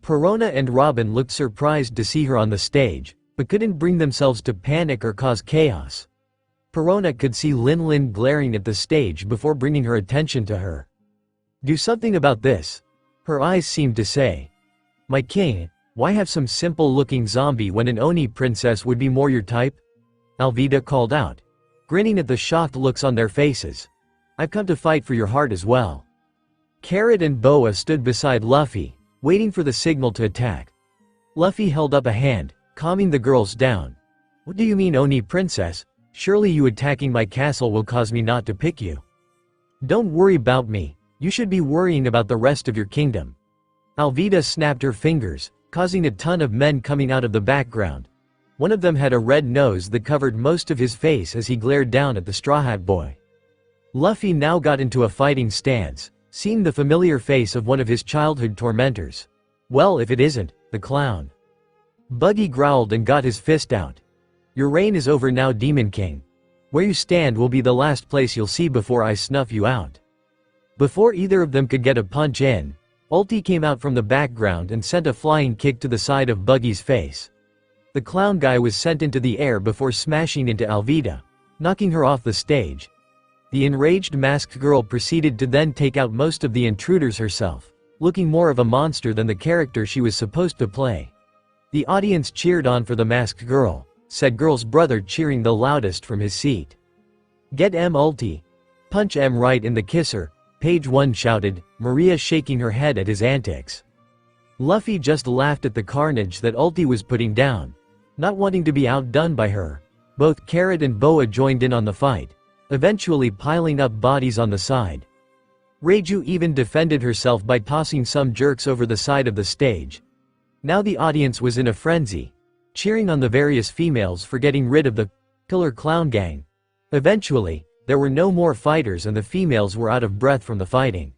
Perona and Robin looked surprised to see her on the stage, but couldn't bring themselves to panic or cause chaos. Perona could see Lin Lin glaring at the stage before bringing her attention to her. "Do something about this," her eyes seemed to say. "My king, why have some simple-looking zombie when an Oni princess would be more your type?" Alvida called out, grinning at the shocked looks on their faces. "I've come to fight for your heart as well." Carrot and Boa stood beside Luffy, waiting for the signal to attack. Luffy held up a hand, calming the girls down. "What do you mean Oni princess? Surely you attacking my castle will cause me not to pick you. Don't worry about me, you should be worrying about the rest of your kingdom. Alvida snapped her fingers, causing a ton of men coming out of the background. One of them had a red nose that covered most of his face as he glared down at the Straw Hat Boy. Luffy now got into a fighting stance, seeing the familiar face of one of his childhood tormentors. Well, if it isn't, the clown. Buggy growled and got his fist out. Your reign is over now, Demon King. Where you stand will be the last place you'll see before I snuff you out. Before either of them could get a punch in, Ulti came out from the background and sent a flying kick to the side of Buggy's face. The clown guy was sent into the air before smashing into Alvida, knocking her off the stage. The enraged masked girl proceeded to then take out most of the intruders herself, looking more of a monster than the character she was supposed to play. The audience cheered on for the masked girl, said girl's brother cheering the loudest from his seat. Get M Ulti. Punch M right in the kisser, Page 1 shouted, Maria shaking her head at his antics. Luffy just laughed at the carnage that Ulti was putting down, not wanting to be outdone by her. Both Carrot and Boa joined in on the fight, eventually piling up bodies on the side. Reiju even defended herself by tossing some jerks over the side of the stage. Now the audience was in a frenzy, cheering on the various females for getting rid of the killer clown gang. Eventually, there were no more fighters and the females were out of breath from the fighting.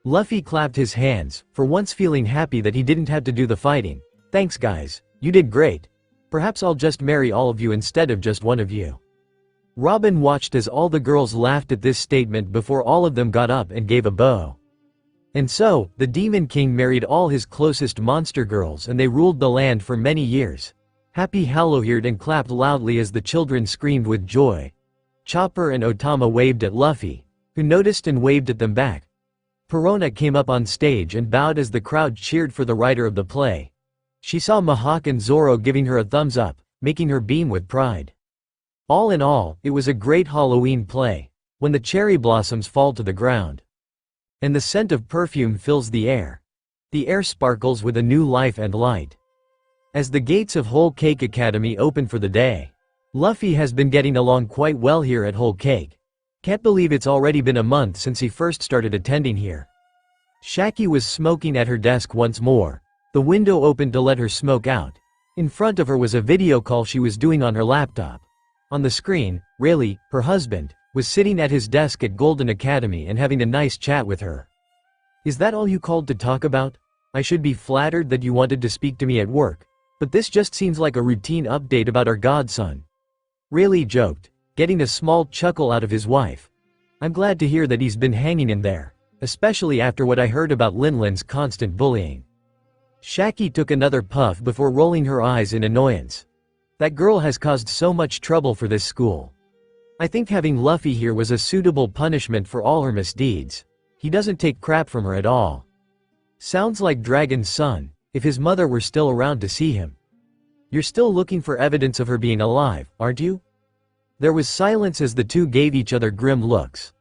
Luffy clapped his hands, for once feeling happy that he didn't have to do the fighting. Thanks guys, you did great. Perhaps I'll just marry all of you instead of just one of you. Robin watched as all the girls laughed at this statement before all of them got up and gave a bow. And so, the Demon King married all his closest monster girls and they ruled the land for many years. Happy Hallowheard and clapped loudly as the children screamed with joy. Chopper and Otama waved at Luffy, who noticed and waved at them back. Perona came up on stage and bowed as the crowd cheered for the writer of the play. She saw Mihawk and Zoro giving her a thumbs up, making her beam with pride. All in all, it was a great Halloween play, when the cherry blossoms fall to the ground. And the scent of perfume fills the air. The air sparkles with a new life and light. As the gates of Whole Cake Academy open for the day, Luffy has been getting along quite well here at Whole Cake. Can't believe it's already been a month since he first started attending here. Shaki was smoking at her desk once more. The window opened to let her smoke out. In front of her was a video call she was doing on her laptop. On the screen, Rayleigh, her husband, was sitting at his desk at Golden Academy and having a nice chat with her. Is that all you called to talk about? I should be flattered that you wanted to speak to me at work, but this just seems like a routine update about our godson. Rayleigh joked, getting a small chuckle out of his wife. I'm glad to hear that he's been hanging in there, especially after what I heard about Linlin's constant bullying. Shaki took another puff before rolling her eyes in annoyance. That girl has caused so much trouble for this school. I think having Luffy here was a suitable punishment for all her misdeeds. He doesn't take crap from her at all. Sounds like Dragon's son, if his mother were still around to see him. You're still looking for evidence of her being alive, aren't you? There was silence as the two gave each other grim looks.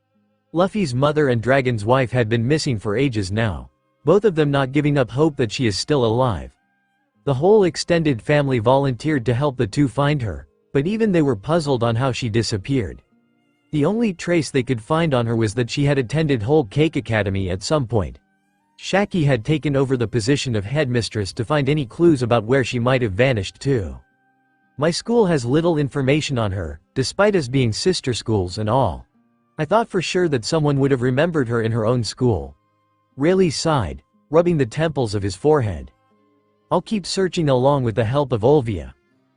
Luffy's mother and Dragon's wife had been missing for ages now, both of them not giving up hope that she is still alive. The whole extended family volunteered to help the two find her, but even they were puzzled on how she disappeared. The only trace they could find on her was that she had attended Whole Cake Academy at some point. Shaki had taken over the position of headmistress to find any clues about where she might have vanished to. My school has little information on her, despite us being sister schools and all. I thought for sure that someone would have remembered her in her own school. Rayleigh sighed, rubbing the temples of his forehead. I'll keep searching along with the help of Olvia.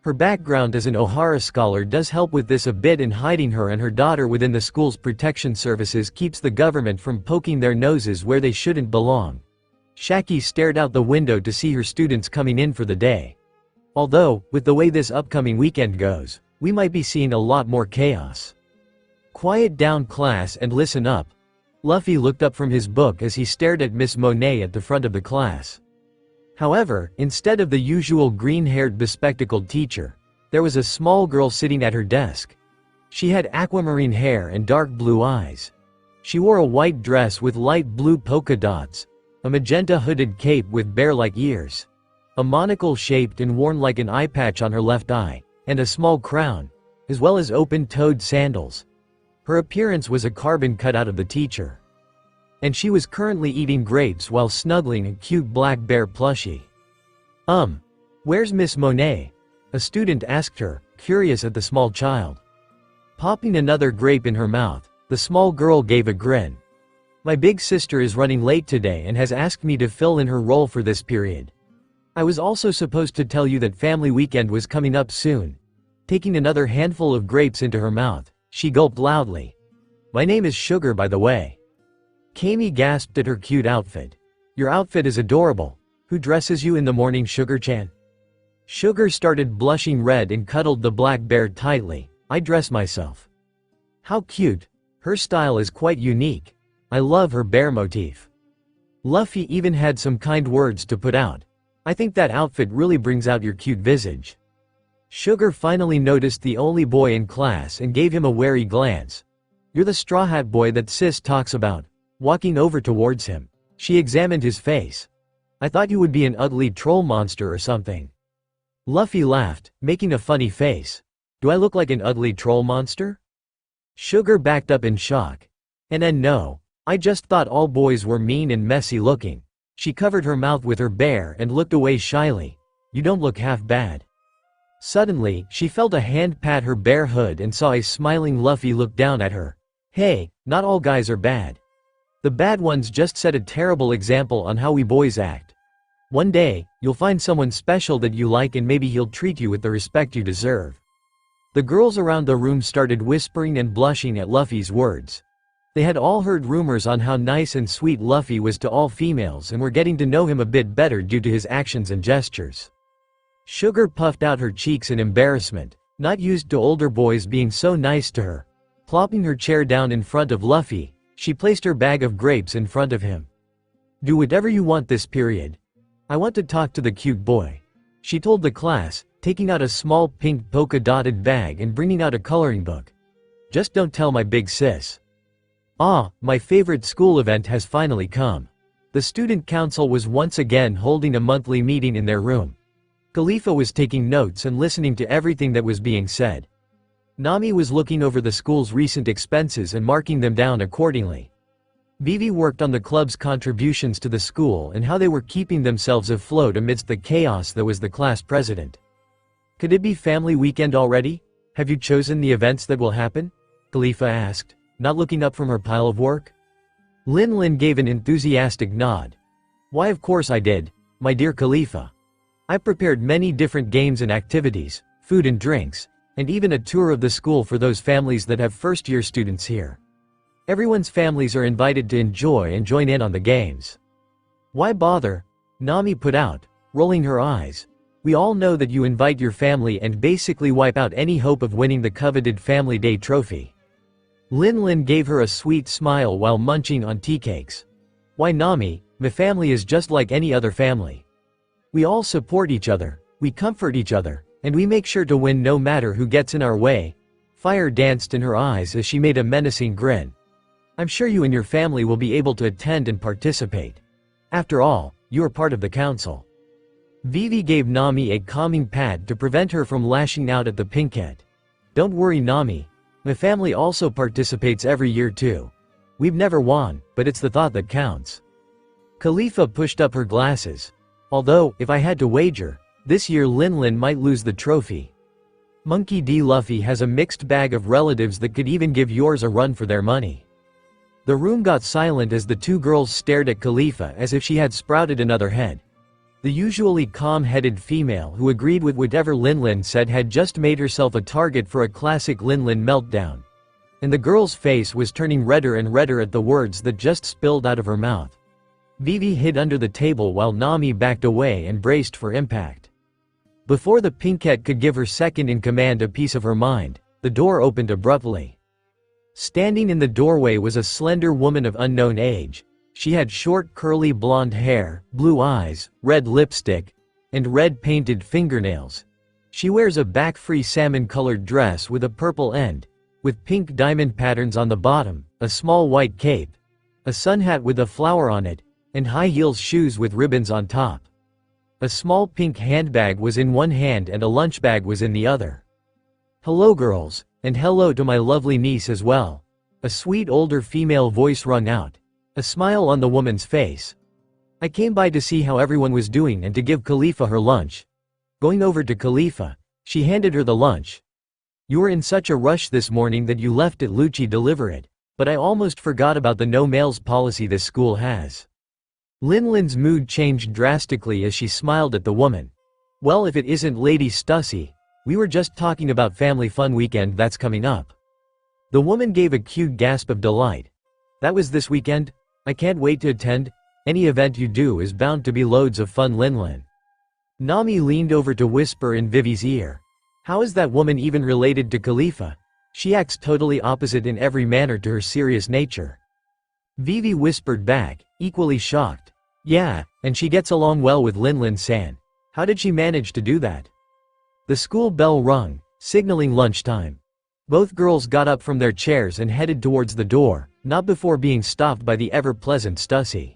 Her background as an Ohara scholar does help with this a bit, in hiding her and her daughter within the school's protection services keeps the government from poking their noses where they shouldn't belong. Shaki stared out the window to see her students coming in for the day. Although, with the way this upcoming weekend goes, we might be seeing a lot more chaos. Quiet down class and listen up. Luffy looked up from his book as he stared at Miss Monet at the front of the class. However, instead of the usual green-haired bespectacled teacher, there was a small girl sitting at her desk. She had aquamarine hair and dark blue eyes. She wore a white dress with light blue polka dots, a magenta hooded cape with bear-like ears, a monocle shaped and worn like an eye patch on her left eye, and a small crown. as well as open-toed sandals. Her appearance was a carbon cut out of the teacher. And she was currently eating grapes while snuggling a cute black bear plushie. Where's Miss Monet? A student asked her, curious at the small child. Popping another grape in her mouth, the small girl gave a grin. My big sister is running late today and has asked me to fill in her role for this period. I was also supposed to tell you that family weekend was coming up soon. Taking another handful of grapes into her mouth, she gulped loudly. My name is Sugar, by the way. Kami gasped at her cute outfit. Your outfit is adorable. Who dresses you in the morning, Sugar-chan? Sugar started blushing red and cuddled the black bear tightly. I dress myself. How cute. Her style is quite unique. I love her bear motif. Luffy even had some kind words to put out. I think that outfit really brings out your cute visage. Sugar finally noticed the only boy in class and gave him a wary glance. You're the straw hat boy that sis talks about. Walking over towards him, she examined his face. I thought you would be an ugly troll monster or something. Luffy laughed, making a funny face. Do I look like an ugly troll monster? Sugar backed up in shock. And no, I just thought all boys were mean and messy looking. She covered her mouth with her bear and looked away shyly. You don't look half bad. Suddenly, she felt a hand pat her bare hood and saw a smiling Luffy look down at her. Hey, not all guys are bad. The bad ones just set a terrible example on how we boys act. One day, you'll find someone special that you like and maybe he'll treat you with the respect you deserve. The girls around the room started whispering and blushing at Luffy's words. They had all heard rumors on how nice and sweet Luffy was to all females and were getting to know him a bit better due to his actions and gestures. Sugar puffed out her cheeks in embarrassment, not used to older boys being so nice to her. Plopping her chair down in front of Luffy, she placed her bag of grapes in front of him. Do whatever you want this period. I want to talk to the cute boy. She told the class, taking out a small pink polka-dotted bag and bringing out a coloring book. Just don't tell my big sis. My favorite school event has finally come. The student council was once again holding a monthly meeting in their room. Khalifa was taking notes and listening to everything that was being said. Nami was looking over the school's recent expenses and marking them down accordingly. Vivi worked on the club's contributions to the school and how they were keeping themselves afloat amidst the chaos that was the class president. Could it be family weekend already? Have you chosen the events that will happen? Khalifa asked, not looking up from her pile of work. Lin gave an enthusiastic nod. Why, of course I did, my dear Khalifa. I prepared many different games and activities, food and drinks, and even a tour of the school for those families that have first-year students here. Everyone's families are invited to enjoy and join in on the games. Why bother? Nami put out, rolling her eyes. We all know that you invite your family and basically wipe out any hope of winning the coveted Family Day trophy. Lin gave her a sweet smile while munching on tea cakes. Why Nami, my family is just like any other family. We all support each other, we comfort each other, and we make sure to win no matter who gets in our way. Fire danced in her eyes as she made a menacing grin. I'm sure you and your family will be able to attend and participate. After all, you are part of the council. Vivi gave Nami a calming pat to prevent her from lashing out at the pinkette. Don't worry Nami, my family also participates every year too. We've never won, but it's the thought that counts. Khalifa pushed up her glasses. Although, if I had to wager, this year Lin might lose the trophy. Monkey D. Luffy has a mixed bag of relatives that could even give yours a run for their money. The room got silent as the two girls stared at Khalifa as if she had sprouted another head. The usually calm-headed female who agreed with whatever Lin said had just made herself a target for a classic Lin meltdown. And the girl's face was turning redder and redder at the words that just spilled out of her mouth. Vivi hid under the table while Nami backed away and braced for impact. Before the pinkette could give her second-in-command a piece of her mind, the door opened abruptly. Standing in the doorway was a slender woman of unknown age. She had short curly blonde hair, blue eyes, red lipstick, and red painted fingernails. She wears a back-free salmon-colored dress with a purple end, with pink diamond patterns on the bottom, a small white cape, a sun hat with a flower on it, and high heels shoes with ribbons on top. A small pink handbag was in one hand and a lunch bag was in the other. Hello girls, and hello to my lovely niece as well. A sweet older female voice rung out. A smile on the woman's face. I came by to see how everyone was doing and to give Khalifa her lunch. Going over to Khalifa, she handed her the lunch. You were in such a rush this morning that you left it Lucci deliver it, but I almost forgot about the no males policy this school has. Linlin's mood changed drastically as she smiled at the woman. Well, if it isn't Lady Stussy, we were just talking about family fun weekend that's coming up. The woman gave a cute gasp of delight. That was this weekend? I can't wait to attend. Any event you do is bound to be loads of fun. Linlin. Nami leaned over to whisper in Vivi's ear. How is that woman even related to Khalifa? She acts totally opposite in every manner to her serious nature. Vivi whispered back, equally shocked. Yeah, and she gets along well with Linlin-san. How did she manage to do that? The school bell rung, signaling lunchtime. Both girls got up from their chairs and headed towards the door, not before being stopped by the ever-pleasant Stussy.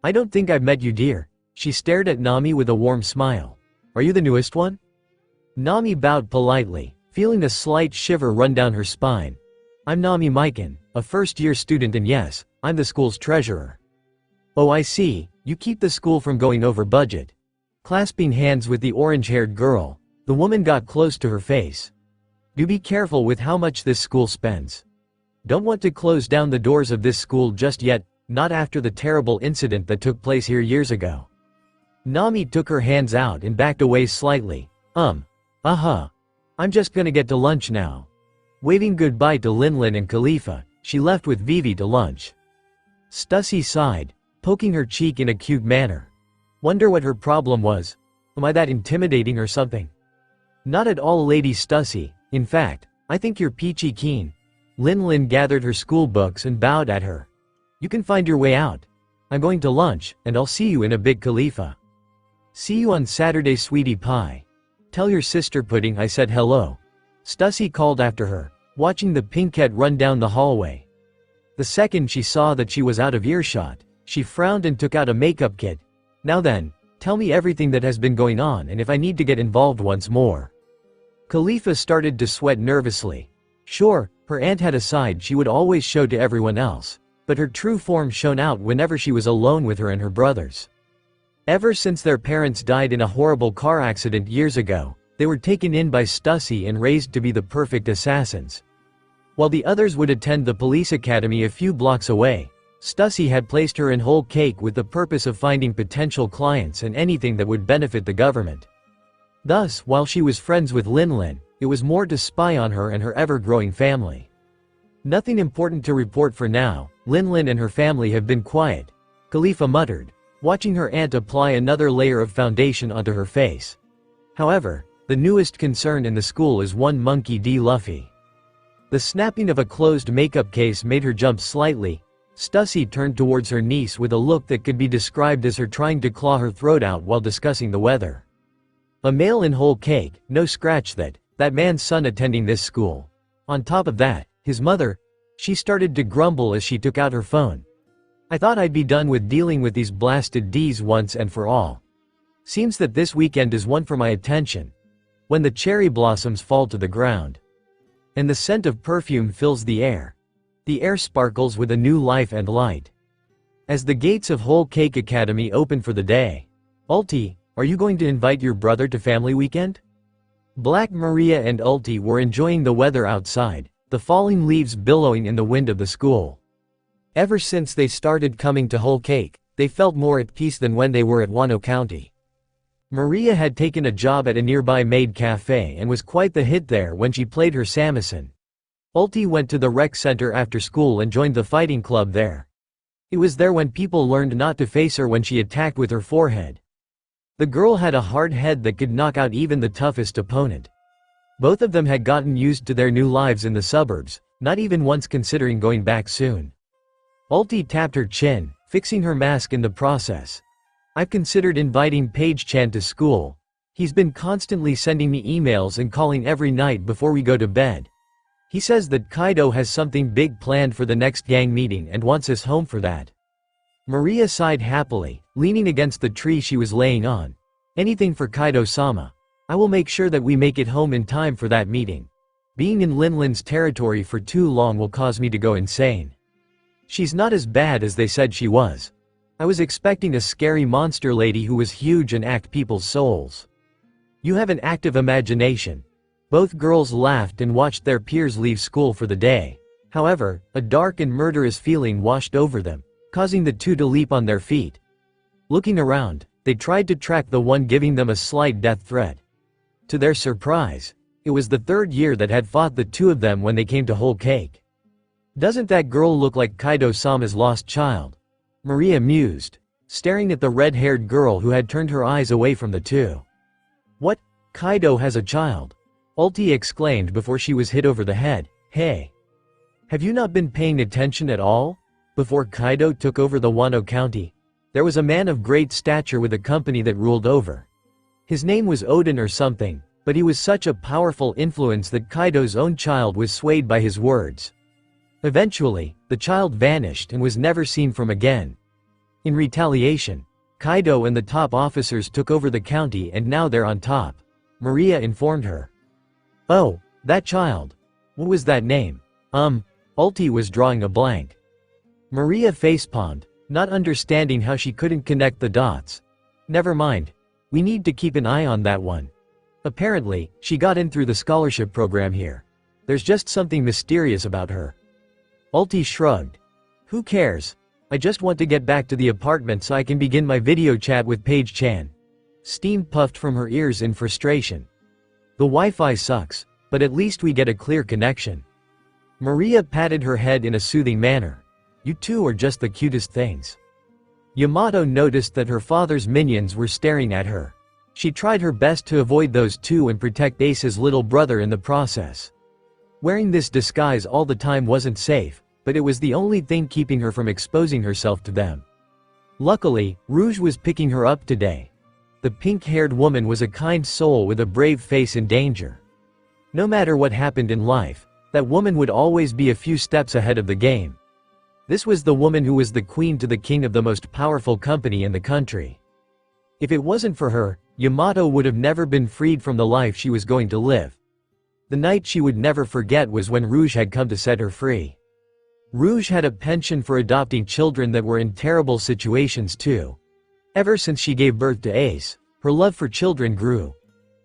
I don't think I've met you, dear. She stared at Nami with a warm smile. Are you the newest one? Nami bowed politely, feeling a slight shiver run down her spine. I'm Nami Mikan, a first-year student, and yes, I'm the school's treasurer. Oh, I see, you keep the school from going over budget. Clasping hands with the orange-haired girl, the woman got close to her face. Do be careful with how much this school spends. Don't want to close down the doors of this school just yet, not after the terrible incident that took place here years ago. Nami took her hands out and backed away slightly. I'm just gonna get to lunch now. Waving goodbye to Linlin and Khalifa, she left with Vivi to lunch. Stussy sighed, poking her cheek in a cute manner. Wonder what her problem was. Am I that intimidating or something? Not at all, Lady Stussy. In fact, I think you're peachy keen. Linlin gathered her school books and bowed at her. You can find your way out. I'm going to lunch, and I'll see you in a bit, Khalifa. See you on Saturday, sweetie pie. Tell your sister Pudding I said hello. Stussy called after her, watching the pinkette run down the hallway. The second she saw that she was out of earshot, she frowned and took out a makeup kit. Now then, tell me everything that has been going on and if I need to get involved once more. Khalifa started to sweat nervously. Sure, her aunt had a side she would always show to everyone else, but her true form shone out whenever she was alone with her and her brothers. Ever since their parents died in a horrible car accident years ago, they were taken in by Stussy and raised to be the perfect assassins. While the others would attend the police academy a few blocks away, Stussy had placed her in whole cake with the purpose of finding potential clients and anything that would benefit the government. Thus, while she was friends with Linlin, it was more to spy on her and her ever-growing family. Nothing important to report for now. Linlin and her family have been quiet, Khalifa muttered, watching her aunt apply another layer of foundation onto her face. However, the newest concern in the school is one Monkey D. Luffy. The snapping of a closed makeup case made her jump slightly. Stussy turned towards her niece with a look that could be described as her trying to claw her throat out while discussing the weather. A male in whole cake, no scratch that man's son attending this school. On top of that, his mother. She started to grumble as she took out her phone. I thought I'd be done with dealing with these blasted D's once and for all. Seems that this weekend is one for my attention. When the cherry blossoms fall to the ground, and the scent of perfume fills the air sparkles with a new life and light. As the gates of Whole Cake Academy open for the day. Ulti, are you going to invite your brother to family weekend? Black Maria and Ulti were enjoying the weather outside, the falling leaves billowing in the wind of the school. Ever since they started coming to Whole Cake, they felt more at peace than when they were at Wano County. Maria had taken a job at a nearby maid cafe and was quite the hit there when she played her samisen. Ulti went to the rec center after school and joined the fighting club there. It was there when people learned not to face her when she attacked with her forehead. The girl had a hard head that could knock out even the toughest opponent. Both of them had gotten used to their new lives in the suburbs, not even once considering going back soon. Ulti tapped her chin, fixing her mask in the process. I've considered inviting Paige-chan to school. He's been constantly sending me emails and calling every night before we go to bed. He says that Kaido has something big planned for the next gang meeting and wants us home for that. Maria sighed happily, leaning against the tree she was laying on. Anything for Kaido-sama. I will make sure that we make it home in time for that meeting. Being in Linlin's territory for too long will cause me to go insane. She's not as bad as they said she was. I was expecting a scary monster lady who was huge and act people's souls. You have an active imagination. Both girls laughed and watched their peers leave school for the day. However, a dark and murderous feeling washed over them, causing the two to leap on their feet. Looking around, they tried to track the one giving them a slight death threat. To their surprise, it was the third year that had fought the two of them when they came to Whole Cake. Doesn't that girl look like Kaido-sama's lost child? Maria mused, staring at the red-haired girl who had turned her eyes away from the two. What? Kaido has a child? Ulti exclaimed before she was hit over the head. Hey! Have you not been paying attention at all? Before Kaido took over the Wano County, there was a man of great stature with a company that ruled over. His name was Odin or something, but he was such a powerful influence that Kaido's own child was swayed by his words. Eventually, the child vanished and was never seen from again. In retaliation, Kaido and the top officers took over the county and now they're on top, Maria informed her. Oh, that child. What was that name? Ulti was drawing a blank. Maria facepalmed, not understanding how she couldn't connect the dots. Never mind. We need to keep an eye on that one. Apparently, she got in through the scholarship program here. There's just something mysterious about her. Ulti shrugged. Who cares? I just want to get back to the apartment so I can begin my video chat with Paige-chan. Steam puffed from her ears in frustration. The Wi-Fi sucks, but at least we get a clear connection. Maria patted her head in a soothing manner. You two are just the cutest things. Yamato noticed that her father's minions were staring at her. She tried her best to avoid those two and protect Ace's little brother in the process. Wearing this disguise all the time wasn't safe, but it was the only thing keeping her from exposing herself to them. Luckily, Rouge was picking her up today. The pink-haired woman was a kind soul with a brave face in danger. No matter what happened in life, that woman would always be a few steps ahead of the game. This was the woman who was the queen to the king of the most powerful company in the country. If it wasn't for her, Yamato would have never been freed from the life she was going to live. The night she would never forget was when Rouge had come to set her free. Rouge had a penchant for adopting children that were in terrible situations too. Ever since she gave birth to Ace, her love for children grew.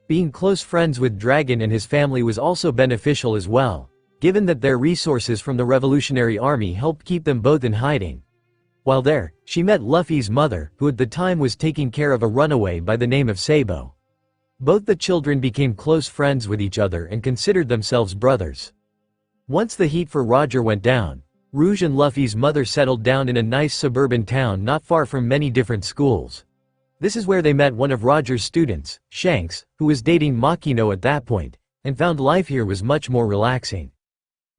Being close friends with Dragon and his family was also beneficial as well, given that their resources from the Revolutionary Army helped keep them both in hiding. While there, she met Luffy's mother, who at the time was taking care of a runaway by the name of Sabo. Both the children became close friends with each other and considered themselves brothers. Once the heat for Roger went down, Rouge and Luffy's mother settled down in a nice suburban town not far from many different schools. This is where they met one of Roger's students, Shanks, who was dating Makino at that point, and found life here was much more relaxing.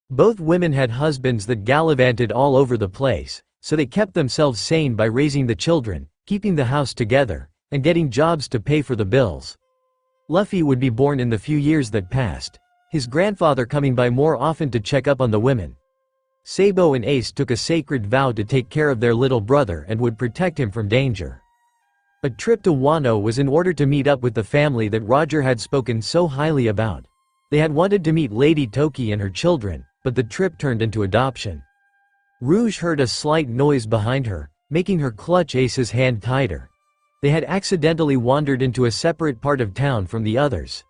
Both women had husbands that gallivanted all over the place, so they kept themselves sane by raising the children, keeping the house together, and getting jobs to pay for the bills. Luffy would be born in the few years that passed, his grandfather coming by more often to check up on the women. Sabo and Ace took a sacred vow to take care of their little brother and would protect him from danger. A trip to Wano was in order to meet up with the family that Roger had spoken so highly about. They had wanted to meet Lady Toki and her children, but the trip turned into adoption. Rouge heard a slight noise behind her, making her clutch Ace's hand tighter. They had accidentally wandered into a separate part of town from the others.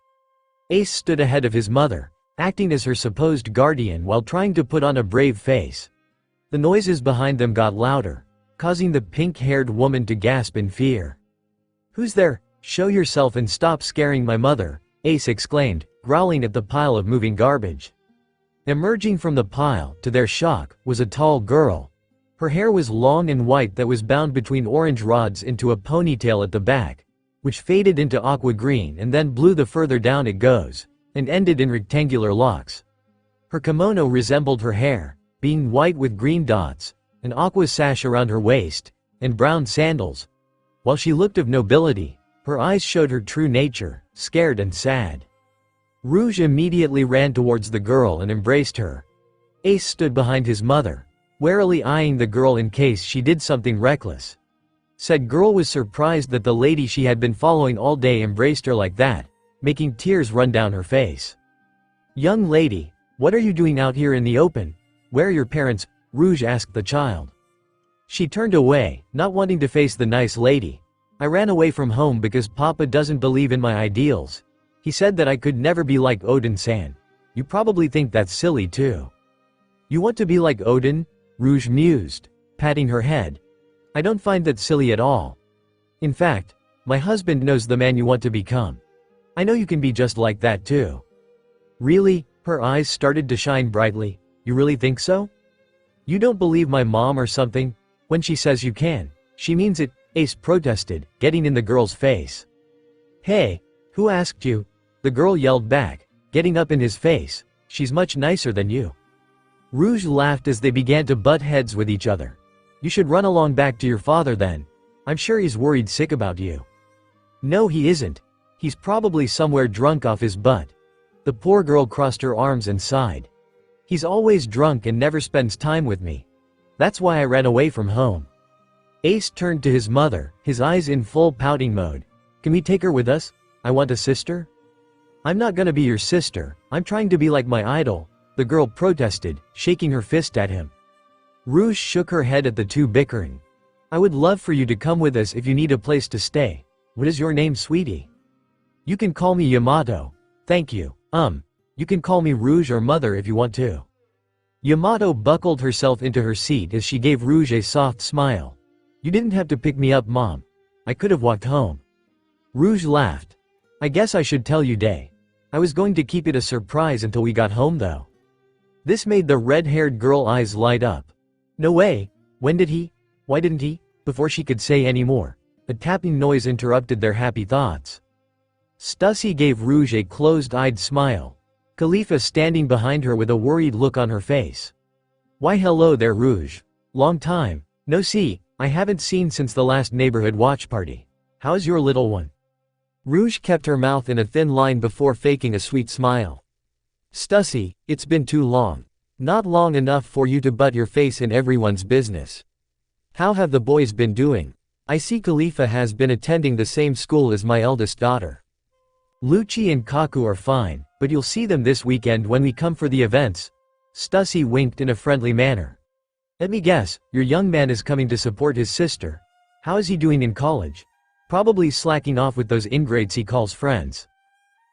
Ace stood ahead of his mother, acting as her supposed guardian while trying to put on a brave face. The noises behind them got louder, causing the pink-haired woman to gasp in fear. "Who's there? Show yourself and stop scaring my mother," Ace exclaimed, growling at the pile of moving garbage. Emerging from the pile, to their shock, was a tall girl. Her hair was long and white that was bound between orange rods into a ponytail at the back, which faded into aqua green and then blue the further down it goes, and ended in rectangular locks. Her kimono resembled her hair, being white with green dots, an aqua sash around her waist, and brown sandals. While she looked of nobility, her eyes showed her true nature, scared and sad. Rouge immediately ran towards the girl and embraced her. Ace stood behind his mother, warily eyeing the girl in case she did something reckless. Said girl was surprised that the lady she had been following all day embraced her like that, making tears run down her face. "Young lady, what are you doing out here in the open? Where are your parents?" Rouge asked the child. She turned away, not wanting to face the nice lady. "I ran away from home because Papa doesn't believe in my ideals. He said that I could never be like Odin-san. You probably think that's silly too." "You want to be like Odin?" Rouge mused, patting her head. "I don't find that silly at all. In fact, my husband knows the man you want to become. I know you can be just like that too." "Really?" Her eyes started to shine brightly. "You really think so? You don't believe my mom or something? When she says you can, she means it," Ace protested, getting in the girl's face. "Hey, who asked you?" The girl yelled back, getting up in his face. "She's much nicer than you." Rouge laughed as they began to butt heads with each other. "You should run along back to your father then. I'm sure he's worried sick about you." "No, he isn't. He's probably somewhere drunk off his butt." The poor girl crossed her arms and sighed. "He's always drunk and never spends time with me. That's why I ran away from home." Ace turned to his mother, his eyes in full pouting mode. "Can we take her with us? I want a sister." "I'm not gonna be your sister, I'm trying to be like my idol," the girl protested, shaking her fist at him. Rouge shook her head at the two bickering. "I would love for you to come with us if you need a place to stay. What is your name, sweetie?" "You can call me Yamato. Thank you. You can call me Rouge or Mother if you want to." Yamato buckled herself into her seat as she gave Rouge a soft smile. "You didn't have to pick me up, Mom. I could have walked home." Rouge laughed. "I guess I should tell you, Day. I was going to keep it a surprise until we got home though." This made the red-haired girl eyes light up. "No way. When did he? Why didn't he?" Before she could say any more, a tapping noise interrupted their happy thoughts. Stussy gave Rouge a closed-eyed smile, Khalifa standing behind her with a worried look on her face. "Why hello there, Rouge. Long time. No see, I haven't seen since the last neighborhood watch party. How's your little one?" Rouge kept her mouth in a thin line before faking a sweet smile. "Stussy, it's been too long. Not long enough for you to butt your face in everyone's business. How have the boys been doing? I see Khalifa has been attending the same school as my eldest daughter." "Lucci and Kaku are fine, but you'll see them this weekend when we come for the events." Stussy winked in a friendly manner. "Let me guess, your young man is coming to support his sister. How is he doing in college? Probably slacking off with those ingrates he calls friends."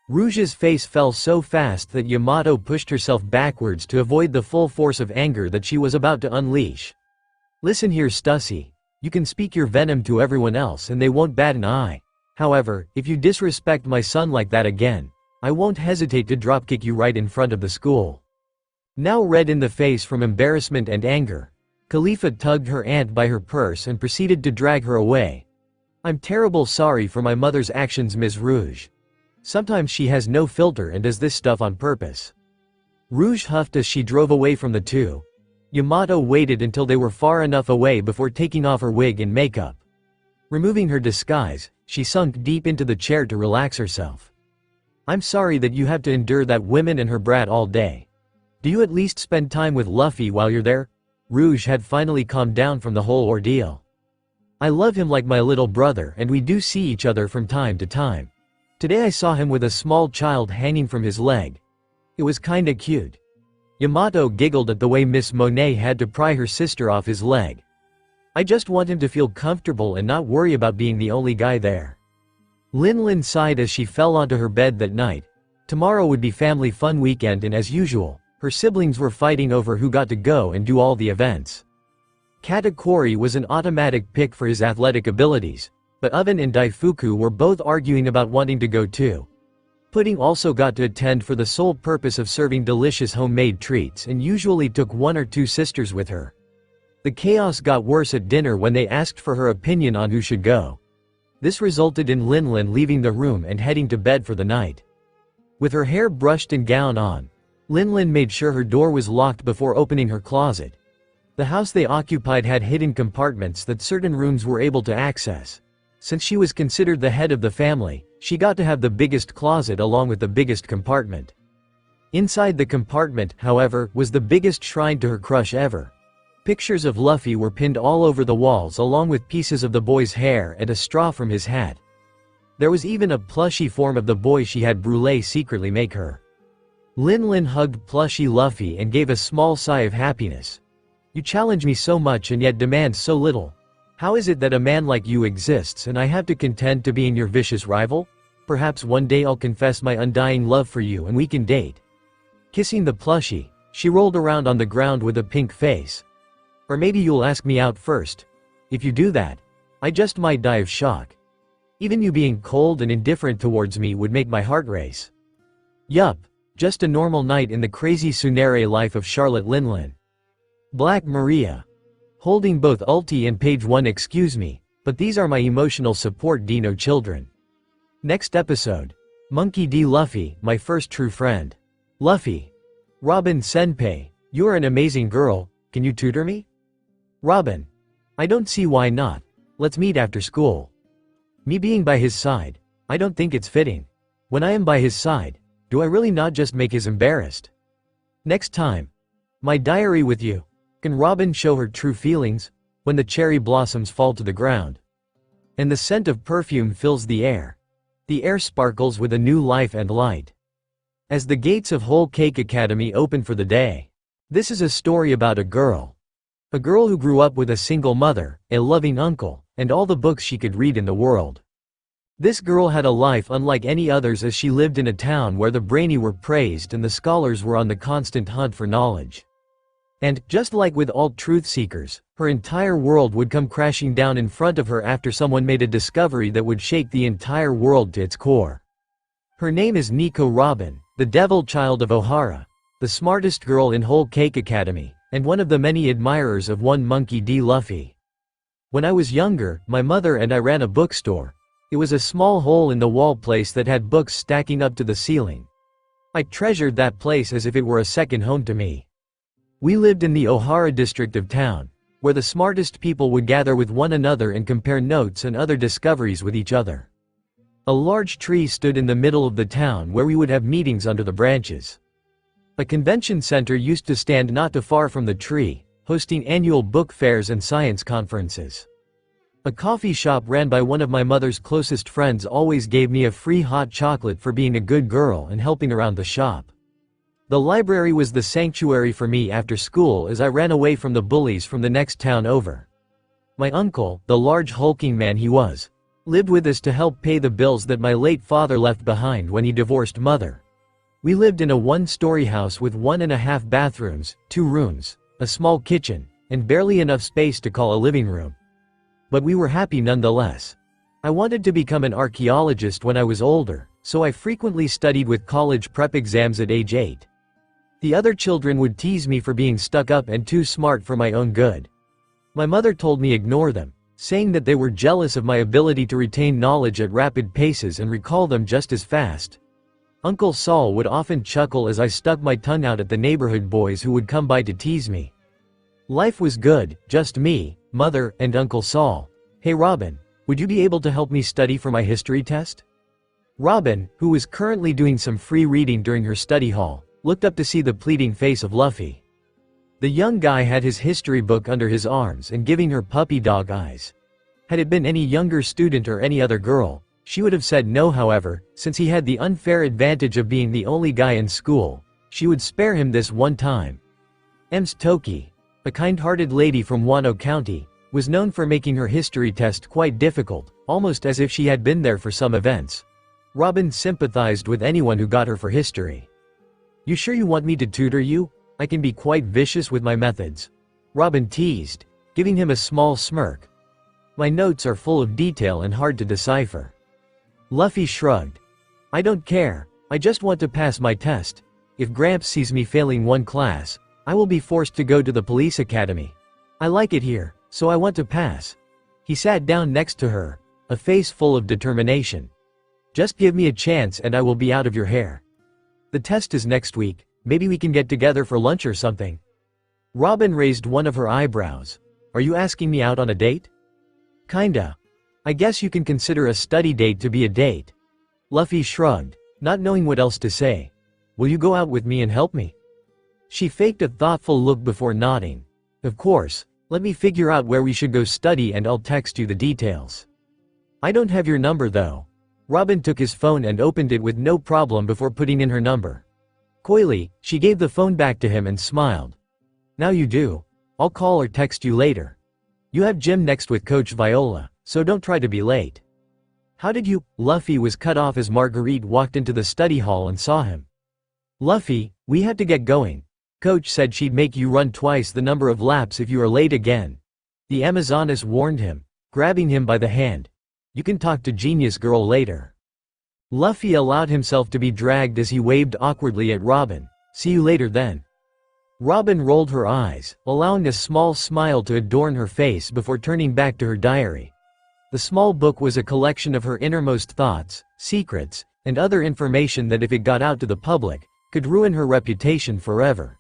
Rouge's face fell so fast that Yamato pushed herself backwards to avoid the full force of anger that she was about to unleash. "Listen here, Stussy. You can speak your venom to everyone else and they won't bat an eye. However, if you disrespect my son like that again, I won't hesitate to dropkick you right in front of the school." Now red in the face from embarrassment and anger, Khalifa tugged her aunt by her purse and proceeded to drag her away. "I'm terrible sorry for my mother's actions, Ms. Rouge. Sometimes she has no filter and does this stuff on purpose." Rouge huffed as she drove away from the two. Yamato waited until they were far enough away before taking off her wig and makeup. Removing her disguise, she sunk deep into the chair to relax herself. "I'm sorry that you have to endure that woman and her brat all day. Do you at least spend time with Luffy while you're there?" Rouge had finally calmed down from the whole ordeal. "I love him like my little brother and we do see each other from time to time. Today I saw him with a small child hanging from his leg. It was kinda cute." Yamato giggled at the way Miss Monet had to pry her sister off his leg. "I just want him to feel comfortable and not worry about being the only guy there." Lin sighed as she fell onto her bed that night. Tomorrow would be family fun weekend and as usual, her siblings were fighting over who got to go and do all the events. Katakuri was an automatic pick for his athletic abilities, but Oven and Daifuku were both arguing about wanting to go too. Pudding also got to attend for the sole purpose of serving delicious homemade treats and usually took one or two sisters with her. The chaos got worse at dinner when they asked for her opinion on who should go. This resulted in Lin leaving the room and heading to bed for the night. With her hair brushed and gown on, Lin made sure her door was locked before opening her closet. The house they occupied had hidden compartments that certain rooms were able to access. Since she was considered the head of the family, she got to have the biggest closet along with the biggest compartment. Inside the compartment, however, was the biggest shrine to her crush ever. Pictures of Luffy were pinned all over the walls along with pieces of the boy's hair and a straw from his hat. There was even a plushy form of the boy she had Brûlé secretly make her. Lin Lin hugged plushy Luffy and gave a small sigh of happiness. You challenge me so much and yet demand so little. How is it that a man like you exists and I have to contend to being your vicious rival? Perhaps one day I'll confess my undying love for you and we can date. Kissing the plushie, she rolled around on the ground with a pink face. Or maybe you'll ask me out first. If you do that, I just might die of shock. Even you being cold and indifferent towards me would make my heart race. Yup, just a normal night in the crazy Tsunere life of Charlotte Linlin. Black Maria. Holding both ulti and page 1. Excuse me, but these are my emotional support Dino children. Next episode. Monkey D. Luffy, my first true friend. Luffy. Robin Senpai, you're an amazing girl, can you tutor me? Robin. I don't see why not, let's meet after school. Me being by his side, I don't think it's fitting. When I am by his side, do I really not just make his embarrassed? Next time. My diary with you. Can Robin show her true feelings, when the cherry blossoms fall to the ground? And the scent of perfume fills the air. The air sparkles with a new life and light. As the gates of Whole Cake Academy open for the day. This is a story about a girl. A girl who grew up with a single mother, a loving uncle, and all the books she could read in the world. This girl had a life unlike any others as she lived in a town where the brainy were praised and the scholars were on the constant hunt for knowledge. And, just like with all truth seekers, her entire world would come crashing down in front of her after someone made a discovery that would shake the entire world to its core. Her name is Nico Robin, the devil child of Ohara, the smartest girl in Whole Cake Academy, and one of the many admirers of one Monkey D. Luffy. When I was younger, my mother and I ran a bookstore. It was a small hole-in-the-wall place that had books stacking up to the ceiling. I treasured that place as if it were a second home to me. We lived in the Ohara district of town, where the smartest people would gather with one another and compare notes and other discoveries with each other. A large tree stood in the middle of the town where we would have meetings under the branches. A convention center used to stand not too far from the tree, hosting annual book fairs and science conferences. A coffee shop ran by one of my mother's closest friends always gave me a free hot chocolate for being a good girl and helping around the shop. The library was the sanctuary for me after school as I ran away from the bullies from the next town over. My uncle, the large hulking man he was, lived with us to help pay the bills that my late father left behind when he divorced mother. We lived in a one-story house with 1.5 bathrooms, 2 rooms, a small kitchen, and barely enough space to call a living room. But we were happy nonetheless. I wanted to become an archaeologist when I was older, so I frequently studied with college prep exams at age 8. The other children would tease me for being stuck up and too smart for my own good. My mother told me ignore them, saying that they were jealous of my ability to retain knowledge at rapid paces and recall them just as fast. Uncle Saul would often chuckle as I stuck my tongue out at the neighborhood boys who would come by to tease me. Life was good, just me, mother, and Uncle Saul. Hey Robin, would you be able to help me study for my history test? Robin, who was currently doing some free reading during her study hall, looked up to see the pleading face of Luffy. The young guy had his history book under his arms and giving her puppy dog eyes. Had it been any younger student or any other girl, she would have said no. However, since he had the unfair advantage of being the only guy in school, she would spare him this one time. Ms. Toki, a kind-hearted lady from Wano County, was known for making her history test quite difficult, almost as if she had been there for some events. Robin sympathized with anyone who got her for history. You sure you want me to tutor you? I can be quite vicious with my methods. Robin teased, giving him a small smirk. My notes are full of detail and hard to decipher. Luffy shrugged. I don't care, I just want to pass my test. If Gramps sees me failing one class, I will be forced to go to the police academy. I like it here, so I want to pass. He sat down next to her, a face full of determination. Just give me a chance and I will be out of your hair. The test is next week, maybe we can get together for lunch or something. Robin raised one of her eyebrows. Are you asking me out on a date? Kinda. I guess you can consider a study date to be a date. Luffy shrugged, not knowing what else to say. Will you go out with me and help me? She faked a thoughtful look before nodding. Of course, let me figure out where we should go study and I'll text you the details. I don't have your number though. Robin took his phone and opened it with no problem before putting in her number. Coyly, she gave the phone back to him and smiled. Now you do. I'll call or text you later. You have gym next with Coach Viola, so don't try to be late. How did you? Luffy was cut off as Marguerite walked into the study hall and saw him. Luffy, we have to get going. Coach said she'd make you run twice the number of laps if you are late again. The Amazoness warned him, grabbing him by the hand. You can talk to Genius Girl later. Luffy allowed himself to be dragged as he waved awkwardly at Robin. See you later then. Robin rolled her eyes, allowing a small smile to adorn her face before turning back to her diary. The small book was a collection of her innermost thoughts, secrets, and other information that if it got out to the public, could ruin her reputation forever.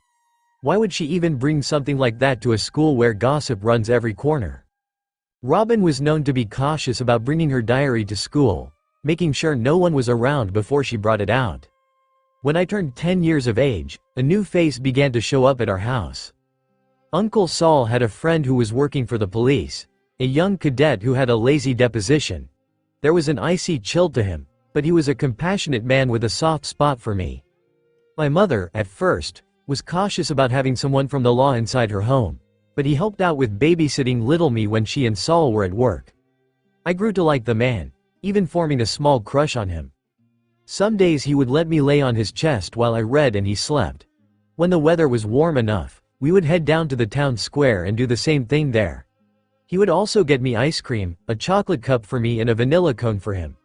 Why would she even bring something like that to a school where gossip runs every corner? Robin was known to be cautious about bringing her diary to school, making sure no one was around before she brought it out. When I turned 10 years of age, a new face began to show up at our house. Uncle Saul had a friend who was working for the police, a young cadet who had a lazy disposition. There was an icy chill to him, but he was a compassionate man with a soft spot for me. My mother, at first, was cautious about having someone from the law inside her home, but he helped out with babysitting little me when she and Saul were at work. I grew to like the man, even forming a small crush on him. Some days he would let me lay on his chest while I read and he slept. When the weather was warm enough, we would head down to the town square and do the same thing there. He would also get me ice cream, a chocolate cup for me and a vanilla cone for him.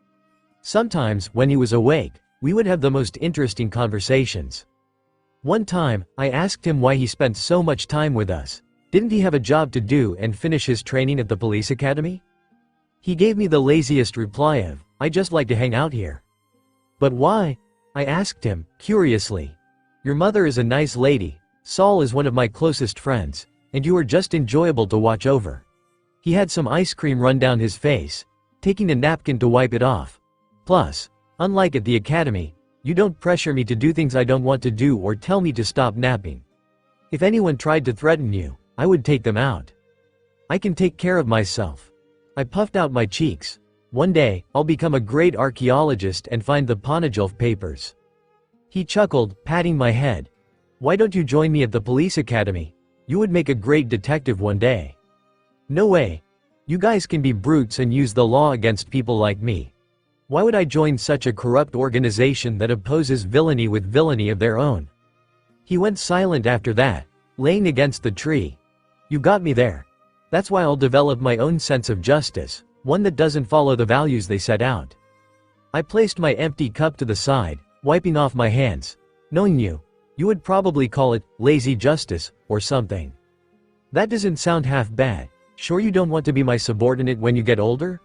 Sometimes, when he was awake, we would have the most interesting conversations. One time, I asked him why he spent so much time with us. Didn't he have a job to do and finish his training at the police academy? He gave me the laziest reply of, I just like to hang out here. But why? I asked him, curiously. Your mother is a nice lady, Saul is one of my closest friends, and you are just enjoyable to watch over. He had some ice cream run down his face, taking a napkin to wipe it off. Plus, unlike at the academy, you don't pressure me to do things I don't want to do or tell me to stop napping. If anyone tried to threaten you, I would take them out. I can take care of myself. I puffed out my cheeks. One day, I'll become a great archaeologist and find the Poneglyph papers. He chuckled, patting my head. Why don't you join me at the police academy? You would make a great detective one day. No way. You guys can be brutes and use the law against people like me. Why would I join such a corrupt organization that opposes villainy with villainy of their own? He went silent after that, laying against the tree. You got me there. That's why I'll develop my own sense of justice, one that doesn't follow the values they set out. I placed my empty cup to the side, wiping off my hands. Knowing you would probably call it lazy justice or something. That doesn't sound half bad. Sure you don't want to be my subordinate when you get older?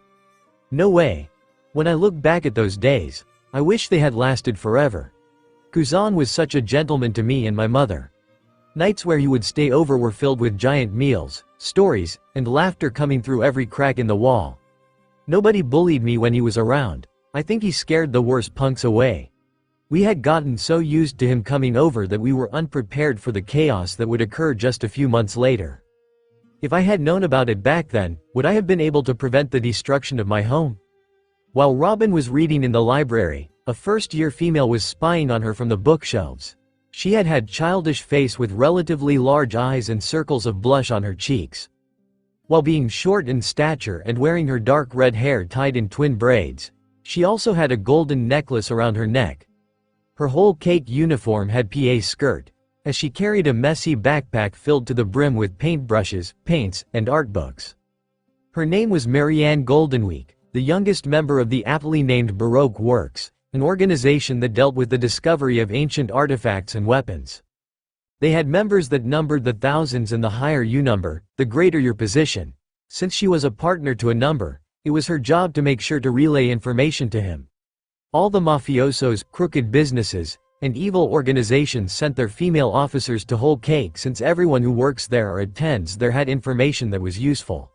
No way. When I look back at those days, I wish they had lasted forever. Kuzan was such a gentleman to me and my mother. Nights where he would stay over were filled with giant meals, stories, and laughter coming through every crack in the wall. Nobody bullied me when he was around. I think he scared the worst punks away. We had gotten so used to him coming over that we were unprepared for the chaos that would occur just a few months later. If I had known about it back then, would I have been able to prevent the destruction of my home? While Robin was reading in the library, a first-year female was spying on her from the bookshelves. She had childish face with relatively large eyes and circles of blush on her cheeks. While being short in stature and wearing her dark red hair tied in twin braids, she also had a golden necklace around her neck. Her whole cake uniform had PA skirt, as she carried a messy backpack filled to the brim with paintbrushes, paints, and art books. Her name was Marianne Goldenweek, the youngest member of the aptly named Baroque Works, an organization that dealt with the discovery of ancient artifacts and weapons. They had members that numbered the thousands, and the higher you number, the greater your position. Since she was a partner to a number, it was her job to make sure to relay information to him. All the mafiosos, crooked businesses, and evil organizations sent their female officers to Whole Cake since everyone who works there or attends there had information that was useful.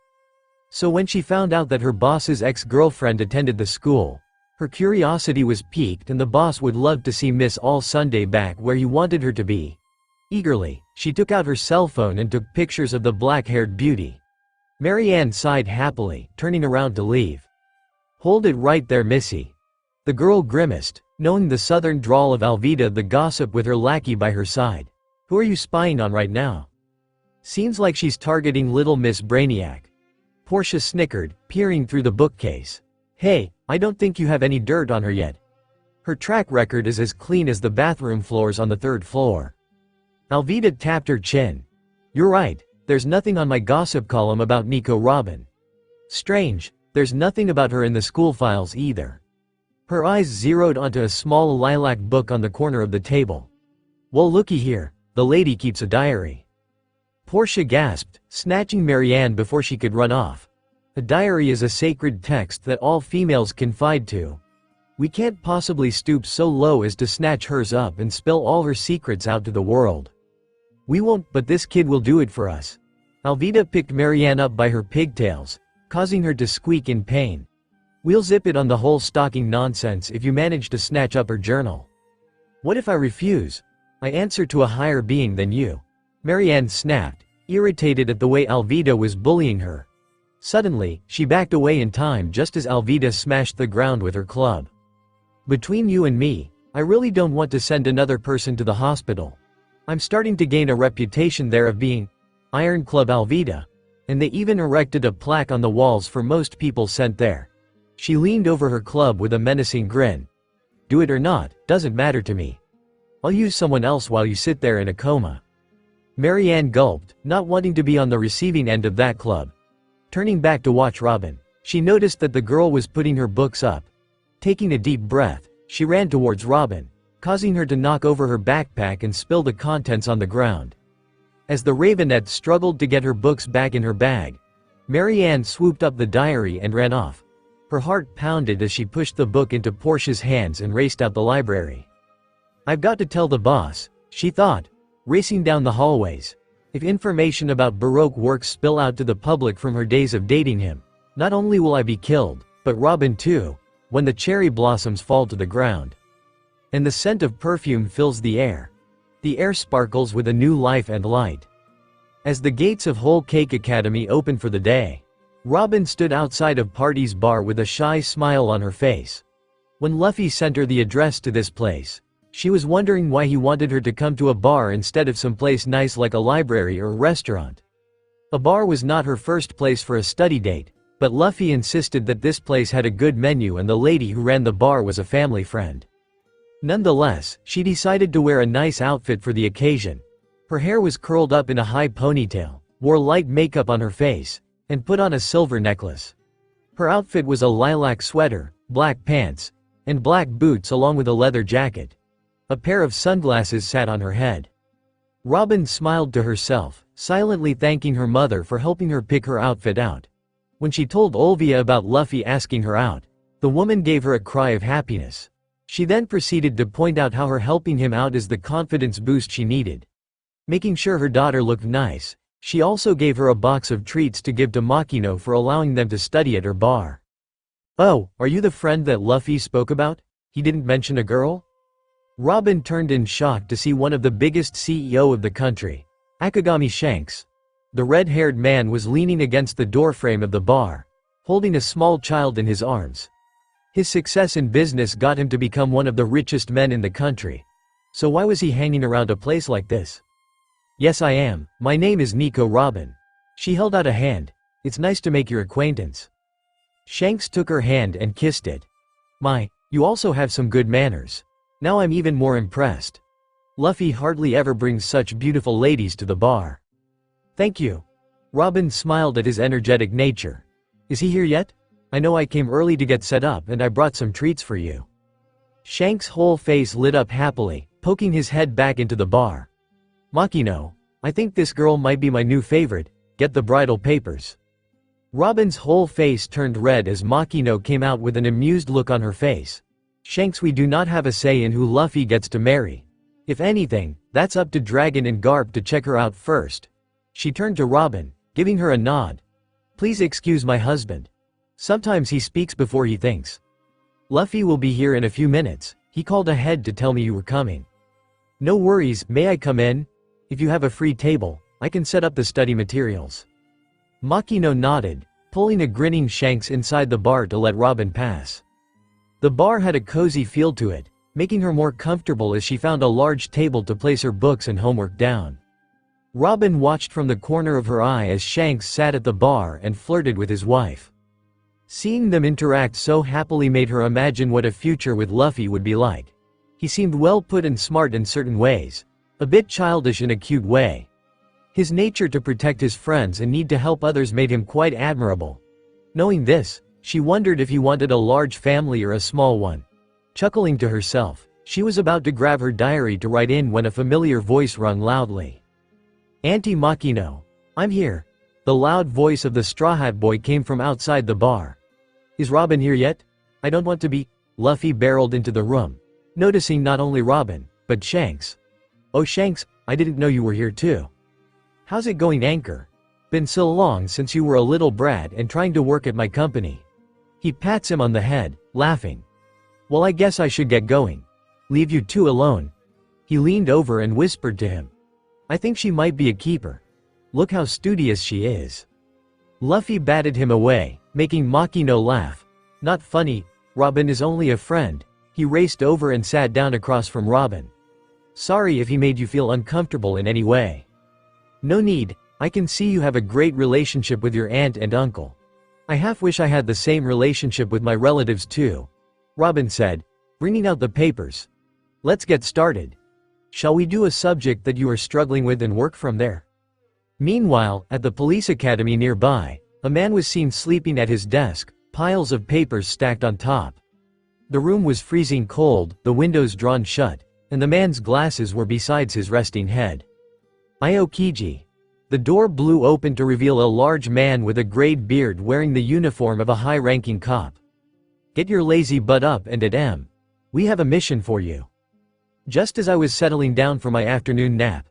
So when she found out that her boss's ex-girlfriend attended the school, her curiosity was piqued and the boss would love to see Miss All Sunday back where he wanted her to be. Eagerly, she took out her cell phone and took pictures of the black-haired beauty. Marianne sighed happily, turning around to leave. Hold it right there, Missy. The girl grimaced. knowing the southern drawl of Alvida the gossip with her lackey by her side. "Who are you spying on right now?" "Seems like she's targeting little Miss Brainiac." Portia snickered, peering through the bookcase. "Hey, I don't think you have any dirt on her yet. Her track record is as clean as the bathroom floors on the 3rd floor." Alvida tapped her chin. "You're right, there's nothing on my gossip column about Nico Robin. Strange, there's nothing about her in the school files either." Her eyes zeroed onto a small lilac book on the corner of the table. "Well, looky here, the lady keeps a diary." Portia gasped, snatching Marianne before she could run off. "A diary is a sacred text that all females confide to. We can't possibly stoop so low as to snatch hers up and spill all her secrets out to the world. We won't, but this kid will do it for us." Alvida picked Marianne up by her pigtails, causing her to squeak in pain. "We'll zip it on the whole stalking nonsense if you manage to snatch up her journal." "What if I refuse? I answer to a higher being than you." Marianne snapped, irritated at the way Alvida was bullying her. Suddenly, she backed away in time just as Alvida smashed the ground with her club. "Between you and me, I really don't want to send another person to the hospital. I'm starting to gain a reputation there of being Iron Club Alvida, and they even erected a plaque on the walls for most people sent there." She leaned over her club with a menacing grin. "Do it or not, doesn't matter to me. I'll use someone else while you sit there in a coma." Marianne gulped, not wanting to be on the receiving end of that club. Turning back to watch Robin, she noticed that the girl was putting her books up. Taking a deep breath, she ran towards Robin, causing her to knock over her backpack and spill the contents on the ground. As the Ravenette struggled to get her books back in her bag, Marianne swooped up the diary and ran off. Her heart pounded as she pushed the book into Portia's hands and raced out the library. "I've got to tell the boss," she thought, racing down the hallways. "If information about Baroque works spill out to the public from her days of dating him, not only will I be killed, but Robin too, when the cherry blossoms fall to the ground." And the scent of perfume fills the air. The air sparkles with a new life and light. As the gates of Whole Cake Academy opened for the day, Robin stood outside of Party's bar with a shy smile on her face. When Luffy sent her the address to this place, she was wondering why he wanted her to come to a bar instead of someplace nice like a library or a restaurant. A bar was not her first place for a study date, but Luffy insisted that this place had a good menu and the lady who ran the bar was a family friend. Nonetheless, she decided to wear a nice outfit for the occasion. Her hair was curled up in a high ponytail, wore light makeup on her face, and put on a silver necklace. Her outfit was a lilac sweater, black pants, and black boots along with a leather jacket. A pair of sunglasses sat on her head. Robin smiled to herself, silently thanking her mother for helping her pick her outfit out. When she told Olvia about Luffy asking her out, the woman gave her a cry of happiness. She then proceeded to point out how her helping him out is the confidence boost she needed. Making sure her daughter looked nice, she also gave her a box of treats to give to Makino for allowing them to study at her bar. "Oh, are you the friend that Luffy spoke about? He didn't mention a girl?" Robin turned in shock to see one of the biggest CEO of the country, Akagami Shanks. The red-haired man was leaning against the doorframe of the bar, holding a small child in his arms. His success in business got him to become one of the richest men in the country. So why was he hanging around a place like this? "Yes, I am. My name is Nico Robin." She held out a hand. "It's nice to make your acquaintance." Shanks took her hand and kissed it. You also have some good manners. Now I'm even more impressed. Luffy hardly ever brings such beautiful ladies to the bar." "Thank you." Robin smiled at his energetic nature. "Is he here yet? I know I came early to get set up and I brought some treats for you." Shanks' whole face lit up happily, poking his head back into the bar. "Makino, I think this girl might be my new favorite. Get the bridal papers." Robin's whole face turned red as Makino came out with an amused look on her face. "Shanks, we do not have a say in who Luffy gets to marry. If anything, that's up to Dragon and Garp to check her out first." She turned to Robin, giving her a nod. "Please excuse my husband. Sometimes he speaks before he thinks. Luffy will be here in a few minutes. He called ahead to tell me you were coming." "No worries, may I come in? If you have a free table, I can set up the study materials." Makino nodded, pulling a grinning Shanks inside the bar to let Robin pass. The bar had a cozy feel to it, making her more comfortable as she found a large table to place her books and homework down. Robin watched from the corner of her eye as Shanks sat at the bar and flirted with his wife. Seeing them interact so happily made her imagine what a future with Luffy would be like. He seemed well put and smart in certain ways, a bit childish in a cute way. His nature to protect his friends and need to help others made him quite admirable. Knowing this, she wondered if he wanted a large family or a small one. Chuckling to herself, she was about to grab her diary to write in when a familiar voice rung loudly. "Auntie Makino, I'm here." The loud voice of the Straw Hat Boy came from outside the bar. "Is Robin here yet? I don't want to be—" Luffy barreled into the room, noticing not only Robin, but Shanks. "Oh Shanks, I didn't know you were here too. How's it going, Anchor? Been so long since you were a little brat and trying to work at my company." He pats him on the head, laughing. "Well, I guess I should get going. Leave you two alone." He leaned over and whispered to him. "I think she might be a keeper. Look how studious she is." Luffy batted him away, making Makino laugh. "Not funny, Robin is only a friend." He raced over and sat down across from Robin. "Sorry if he made you feel uncomfortable in any way." "No need, I can see you have a great relationship with your aunt and uncle. I half wish I had the same relationship with my relatives too," Robin said, bringing out the papers. "Let's get started. Shall we do a subject that you are struggling with and work from there?" Meanwhile, at the police academy nearby, a man was seen sleeping at his desk, piles of papers stacked on top. The room was freezing cold, the windows drawn shut, and the man's glasses were beside his resting head. Aokiji. The door blew open to reveal a large man with a grayed beard wearing the uniform of a high-ranking cop. "Get your lazy butt up and at M. We have a mission for you." Just as I was settling down for my afternoon nap,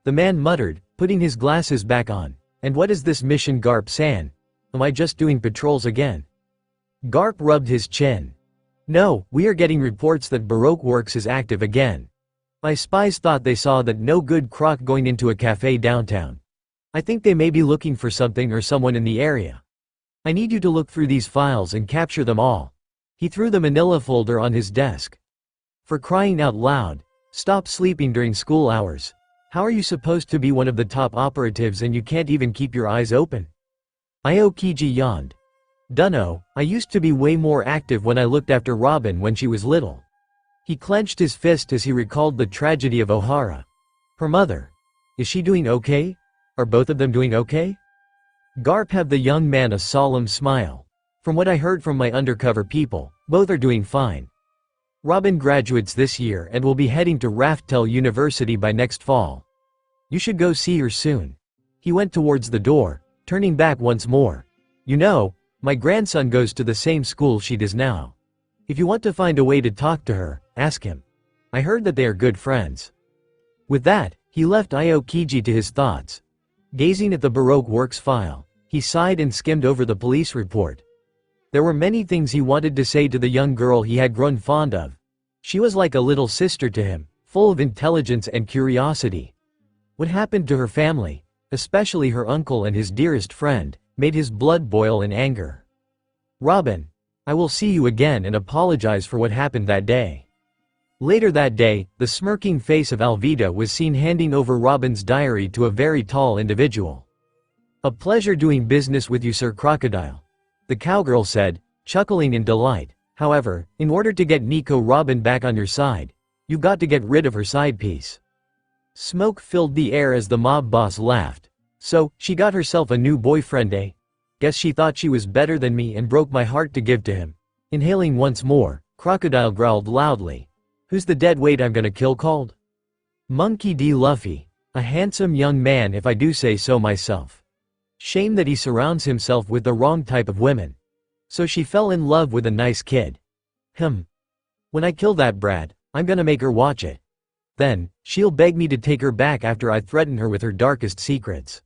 the man muttered, putting his glasses back on. "And what is this mission, Garp-san? Am I just doing patrols again?" Garp rubbed his chin. "No, we are getting reports that Baroque Works is active again. My spies thought they saw that no good croc going into a cafe downtown. I think they may be looking for something or someone in the area. I need you to look through these files and capture them all." He threw the manila folder on his desk. "For crying out loud, stop sleeping during school hours. How are you supposed to be one of the top operatives and you can't even keep your eyes open?" Aokiji yawned. "Dunno, I used to be way more active when I looked after Robin when she was little." He clenched his fist as he recalled the tragedy of Ohara. Her mother. Is she doing okay? Are both of them doing okay? Garp had the young man a solemn smile. "From what I heard from my undercover people, both are doing fine. Robin graduates this year and will be heading to Raftel University by next fall. You should go see her soon." He went towards the door, turning back once more. "You know, my grandson goes to the same school she does now. If you want to find a way to talk to her, ask him. I heard that they are good friends." With that, he left Aokiji to his thoughts. Gazing at the Baroque Works file, he sighed and skimmed over the police report. There were many things he wanted to say to the young girl he had grown fond of. She was like a little sister to him, full of intelligence and curiosity. What happened to her family, especially her uncle and his dearest friend, made his blood boil in anger. "Robin, I will see you again and apologize for what happened that day." Later that day, the smirking face of Alvida was seen handing over Robin's diary to a very tall individual. "A pleasure doing business with you, Sir Crocodile," the cowgirl said, chuckling in delight. "However, in order to get Nico Robin back on your side, you got to get rid of her side piece." Smoke filled the air as the mob boss laughed. "So, she got herself a new boyfriend, eh? Guess she thought she was better than me and broke my heart to give to him." Inhaling once more, Crocodile growled loudly. "Who's the dead weight I'm gonna kill called?" "Monkey D. Luffy. A handsome young man if I do say so myself. Shame that he surrounds himself with the wrong type of women. So she fell in love with a nice kid. When I kill that brat, I'm gonna make her watch it. Then, she'll beg me to take her back after I threaten her with her darkest secrets."